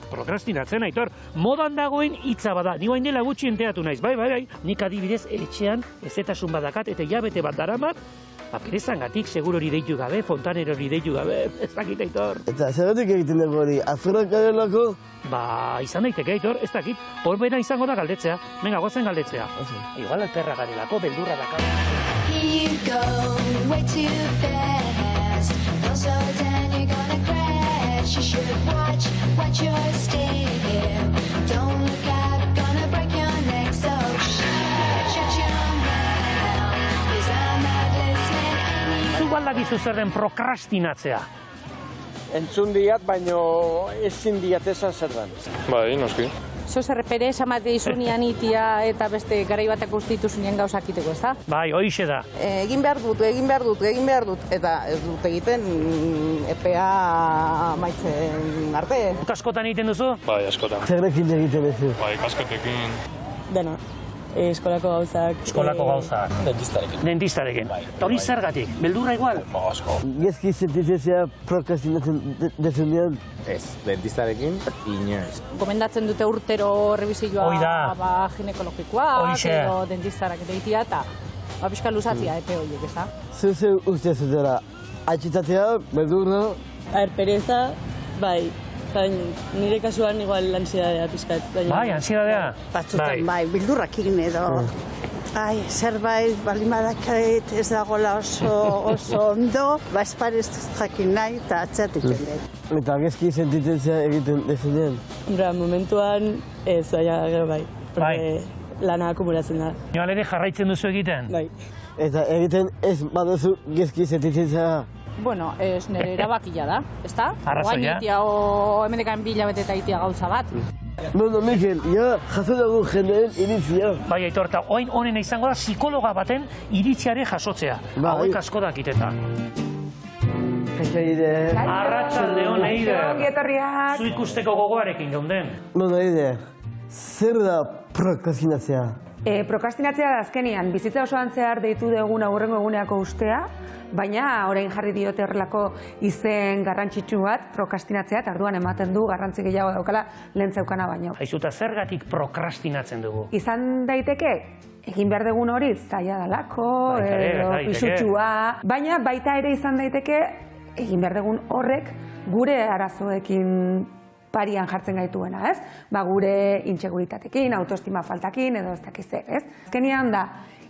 Prokrastinatzen, Aitor. Modan dagoen hitza bada, ni bain dela gutxi enteatu naiz, bai. Nik adibidez etxean ezetasun badakat eta hilabete bat daramat, perezangatik segur hori deitu gabe, fontanero hori deitu gabe, ez dakit Aitor. Eta zeratik egiten dugu hori, aferrak garelako? Izan daiteke Aitor, ez dakit, horbena izango da galdetzea, menga gozen galdetzea. Igual alperra garelako, beldurra dakar. Here you go, way too fast. Don't slow down, you're gonna crash. You should watch your step. Don't look out, gonna break your neck. So shut your mouth, 'cause I'm not listening. Zu baldakizu zerren prokrastinatzea. Entzun diat, baino ezin diat esan zer dan. Bai, noski. Zozer pereza emate izunian itia eta beste garai batek ustituzunien gauzak iteko, ez da? Bai, hoixe da. Egin behar dut, eta ez dut egiten epea amaitzen arte. Askotan egiten duzu? Bai, askotan. Zerrekin egiten duzu? Bai, kasketekin. Dena. eskolako gauzak. Eskolako gauzak. Dentistarekin. Dentistarekin. Eta hori zergatik, beldurra igual? Asko. Gezki sentitzea prokrastinatzen dezunean? Ez, dentistarekin, inoiz. Gomendatzen dute urtero revisioa ginekologikoak, edo dentistarak deitia, eta pixka luzatzia epe horiek, ez da? Zer uste zutera, atxitatzea, beldurra? Pereza, bai. Nire kasuan igual ansiedadea pizkat. Bai, ansiedadea? Batzutan bai, bildurrakin edo. Zerbait, baldin badakait ez dagoela oso ondo, esparez jakin nahi eta atzatik jendek. Eta gezki sentitzea egiten dezunean? Momentuan ez, baina gero bai. Lana akumulatzen da. Joan ere jarraitzen duzu egiten? Bai. Eta egiten ez baduzu gezki sentitzea? Bueno, ez nire erabakia da, ezta? Arrazoia. Hemendekan 2 hilabete eta itia gauza bat. Bueno, Mikel, jaso dugu jendeen iritzia. Bai, Aitor, eta oin honena izango da psikologa baten iritziare jasotzea. Hauek asko dakiteta. Arratsaldeon, Eider. Ongi etorriak. Zu ikusteko gogoarekin geunden. Bueno, Eider, zer da prokrastinatzea? Prokrastinatzea da azkenian, bizitza osoan zehar deitu dugun aurrengo eguneako ustea, baina orain jarri diote horrelako izen garrantzitsu bat prokrastinatzea, eta orduan ematen du garrantzi gehiago daukala lehen zeukana baino. Aizu, eta zergatik prokrastinatzen dugu? Izan daiteke, egin behar dugun hori zaila dalako, edo pisutsua, baina baita ere izan daiteke, egin behar dugun horrek gure arazoekin parian jartzen gaituena, ez? Gure intsekuritatekin, autoestima faltakin, edo ez dakiz zer, ez? Azkenean da,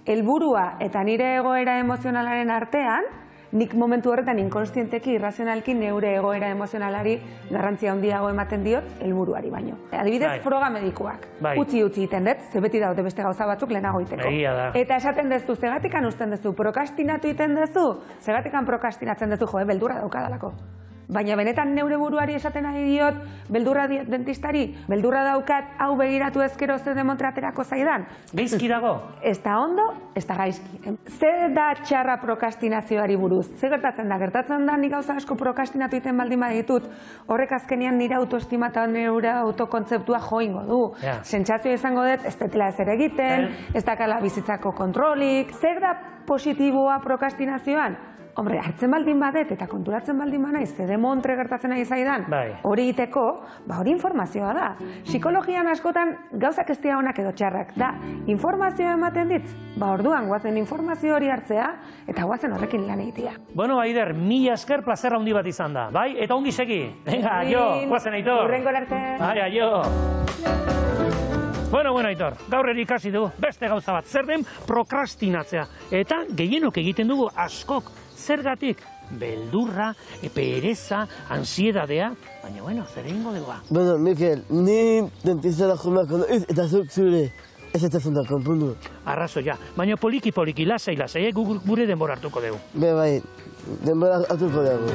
helburua eta nire egoera emozionalaren artean, nik momentu horretan inkonstienteki, irrazionalki neure egoera emozionalari garrantzia handiago ematen diot helburuari baino. Adibidez, froga medikuak. Utzi egiten dut, ze beti daude beste gauza batzuk lehenago iteko. Eta esaten dezu, zegatikan usten dezu, prokrastinatu iten dezu, zegatikan prokrastinatzen dezu, beldurra daukadalako. Baina benetan neure buruari esaten nahi diot, beldurra diot dentistari, beldurra daukat hau begiratu ezkero ze demontraterako zaidan. Gaizki dago? Ez da ondo, ez da gaizki. Zer da txarra prokrastinazioari buruz? Zer gertatzen da? Gertatzen da nik gauza asko prokrastinatu iten baldin baditut, horrek azkenean nire autoestima eta neure autokontzeptua joingo du. Sentsazioa izango dut, ez detela ezer egiten, ez dakala bizitzako kontrolik. Zer da positiboa prokrastinazioan? Hombre, hartzen baldin badet eta konturatzen baldin banaiz, ze demontre gertatzen nahi zaidan, hori egiteko, hori informazioa da. Psikologian askotan gauzak ez dira onak edo txarrak, da informazioa ematen dit, orduan guazen informazio hori hartzea eta guazen horrekin lan egitea. Bueno, Aider, 1000 esker plazerra handi bat izan da, bai? Eta ongi segi. Venga, aio, guazen Aitor. Hurrengo arte. Bai, aio. Bueno, Aitor, gaur ere ikasi dugu beste gauza bat, zer den prokrastinatzea. Eta gehienok egiten dugu askok. Zergatik, beldurra, pereza, ansiedadea, baina, zer egingo dugu? Bueno, Mikel, ni dentistara jomako noiz eta zuk zure ez da konpundu. Arrazoia, baina poliki, lasai, gure denbora hartuko dugu. Bai, denbora hartuko dugu.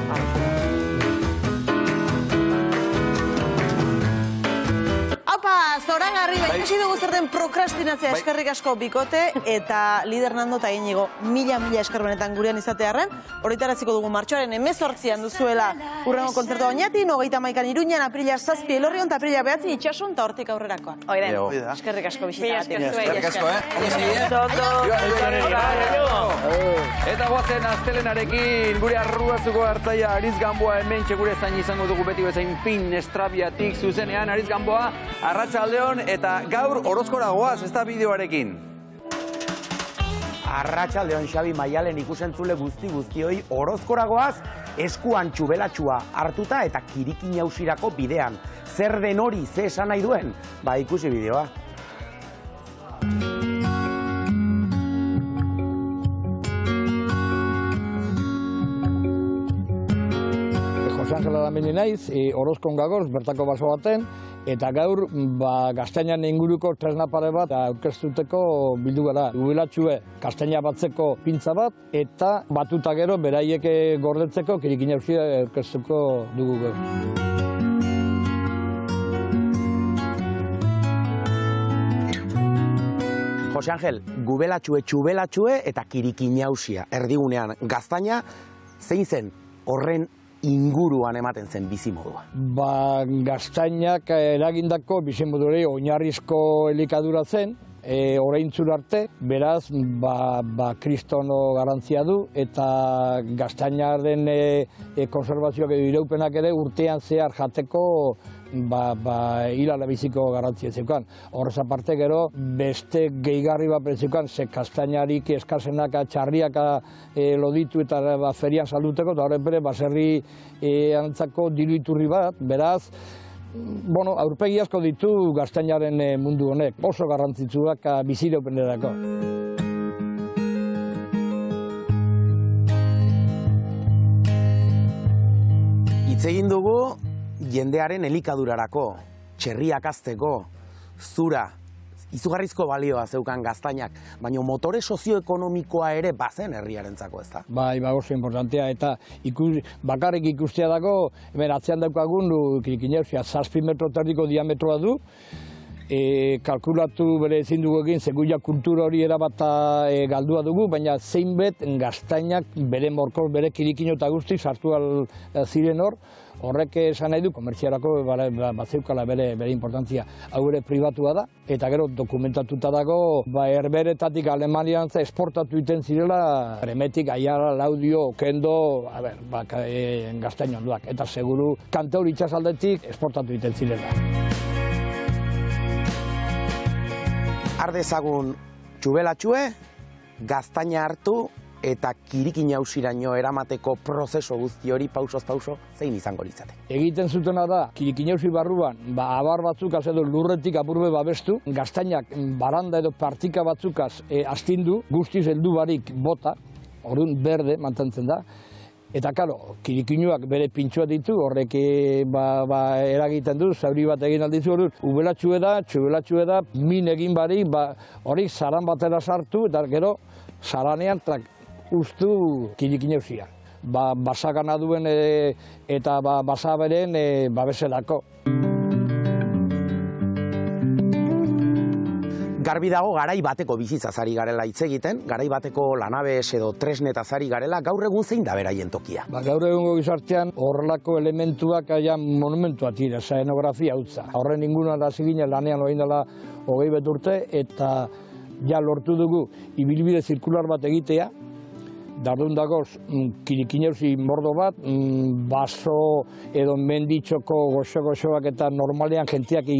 Zoragarri, ikusi dugu zer den prokrastinatzea eskerrik asko bikote eta lider Nando eta Inigo mila esker benetan gurean izatearren. Horretaratziko dugu martxoaren 18an duzuela hurrengo kontzertua Oñatin, 31an Iruñan, apirila 7 Elorrion eta apirila 9 Itsason eta hortik aurrerakoan. Eskerrik asko bisitatik. Eskerrik asko, Eta guazen astelenarekin gure arruazuko hartzaia Ariz Gamboa hemen gure zain izango dugu beti bezain fin estrabiatik zuzenean Ariz Gamboa Arratsaldeon eta gaur orozkora goaz, ez da bideoarekin. Arratsaldeon Xabi Maialen ikusentzule guzti-guztioi orozkora goaz, eskuan txubelatxua hartuta eta kirikin jausirako bidean. Zer den hori, ze esan nahi duen? Ikusi bideoa. Jose Angel Aramili naiz, Orozkon gagoz, bertako baso baten, eta gaur gaztainan inguruko tresna pare bat aurkeztuteko bildu gara. Jubilatxue gaztaina batzeko pintza bat, eta batuta gero beraiek gordetzeko kirikin jauzia aurkeztuko dugu gaur. Jose Angel, gubelatxue, txubelatxue eta kirikin jauzia erdigunean gaztaina, zein zen horren inguruan ematen zen bizimodua? Gaztainak eragindako bizimodurei oinarrizko elikadura zen, oraintzur arte, beraz, kristono garantzia du, eta gaztainaren konservazioak edo iraupenak ere urtean zehar jateko hilala biziko garantzia zeukan. Horrez aparte gero, beste gehigarri bat zeukan, ze kastainarik eskasenak txarriak loditu eta ferian salduteko, eta horren bere baserri antzako diru iturri bat, beraz, aurpegi asko ditu gaztainaren mundu honek, oso garrantzitsuak biziraupenerako. Hitz egin dugu jendearen elikadurarako, txerriak hazteko, zura, izugarrizko balioa zeukan gaztainak, baina motore sozioekonomikoa ere bazen herriarentzako, ez da? Bai, oso importantea, eta bakarrik ikustea dago, hemen atzean daukagun, kirikineusia, 7 metro terdiko diametroa du, kalkulatu bere ezin dugu egin, seguia kultura hori erabat galdua dugu, baina zeinbet gaztainak bere morkoz, bere kirikino eta guzti sartu ziren hor, horrek esan nahi du, komertziarako batzeukala bere importantzia. Hau ere pribatua da, eta gero dokumentatuta dago, Herberetatik Alemaniantza esportatu iten zirela, Remetik, Aiara, Laudio, Kendo, gaztain onduak, eta seguru Kantaur itxasaldetik esportatu iten zirela. Ardezagun txubelatxue, gaztaina hartu eta kirikin hausiraino eramateko prozeso guzti hori pausoz pauso zein izango litzate. Egiten zutena da, kirikin hausi barruan, abar batzukaz edo lurretik apurbe babestu, gaztainak baranda edo partika batzukaz astindu, guztiz heldu barik bota, orduan berde mantentzen da, eta karo, kirikinuak bere pintxoa ditu, horrek eragiten du, zauri bat egin aldizu hori, txubelatxue da, min egin barik, hori zaran batera sartu, eta gero, zaranean ustu kirikin hausia. Basagana duen eta basaberen babeselako. Garbi dago garai bateko bizitzaz ari garela hitz egiten, garai bateko lanabes edo tresnetaz ari garela, gaur egun zein da beraien tokia? Gaur egungo gizartean horrelako elementuak monumentuak dira, eszenografia hutza. Horren inguruan hasi ginen lanean orain dela 20 urte, eta ja lortu dugu ibilbide zirkular bat egitea, dardun dagoz kirikineusi mordo bat, baso edo menditxoko goxo-goxoak eta normalean jentiak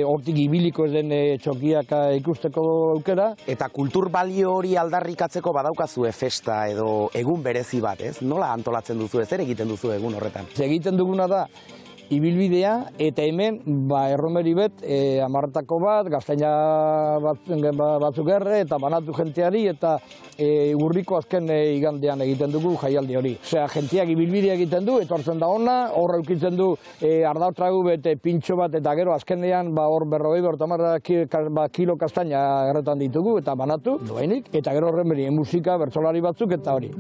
hortik ibiliko ez den txokiak ikusteko aukera. Eta kultur balio hori aldarrikatzeko badaukazue festa edo egun berezi bat, ez? Nola antolatzen duzu, zer egiten duzu egun horretan? Egiten duguna da, ibilbidea, eta hemen erromeri bet, amartako bat, gaztaina batzuk erre, eta banatu jenteari, eta urriko azken igandean egiten dugu jaialdi hori. Osea, jenteak ibilbidea egiten du, etortzen da ona, horra eukitzen du ardautragu bete pintxo bat, eta gero azkenean hor 40 kilo kastaina erretan ditugu, eta banatu, doainik, eta gero erromeri musika, bertsolari batzuk, eta hori.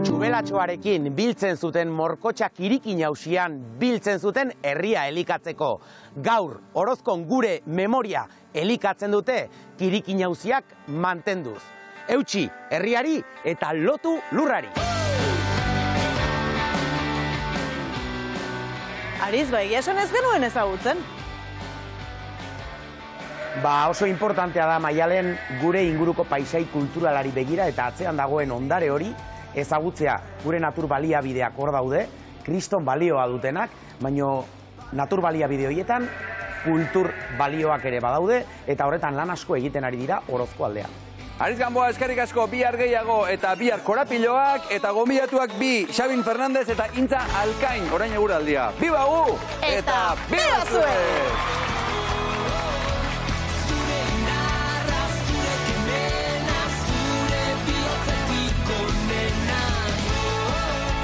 Txubelatxoarekin biltzen zuten morkotxa kirikin hausian biltzen zuten herria elikatzeko. Gaur, Orozkon gure memoria elikatzen dute kirikin hausiak mantenduz. Eutsi herriari eta lotu lurrari. Ariz, egia esan ez genuen ezagutzen? Oso importantea da Maialen gure inguruko paisai kulturalari begira eta atzean dagoen ondare hori ezagutzea. Gure natur baliabideak hor daude, kriston balioa dutenak, baina natur baliabide horietan kultur balioak ere badaude, eta horretan lan asko egiten ari dira Orozko aldean. Ariz Gamboa, eskerrik asko, bihar gehiago eta bihar korapiloak eta gonbidatuak bi Xabin Fernandez eta Intza Alkain orain eguraldia. Biba gu! Eta biba zuen!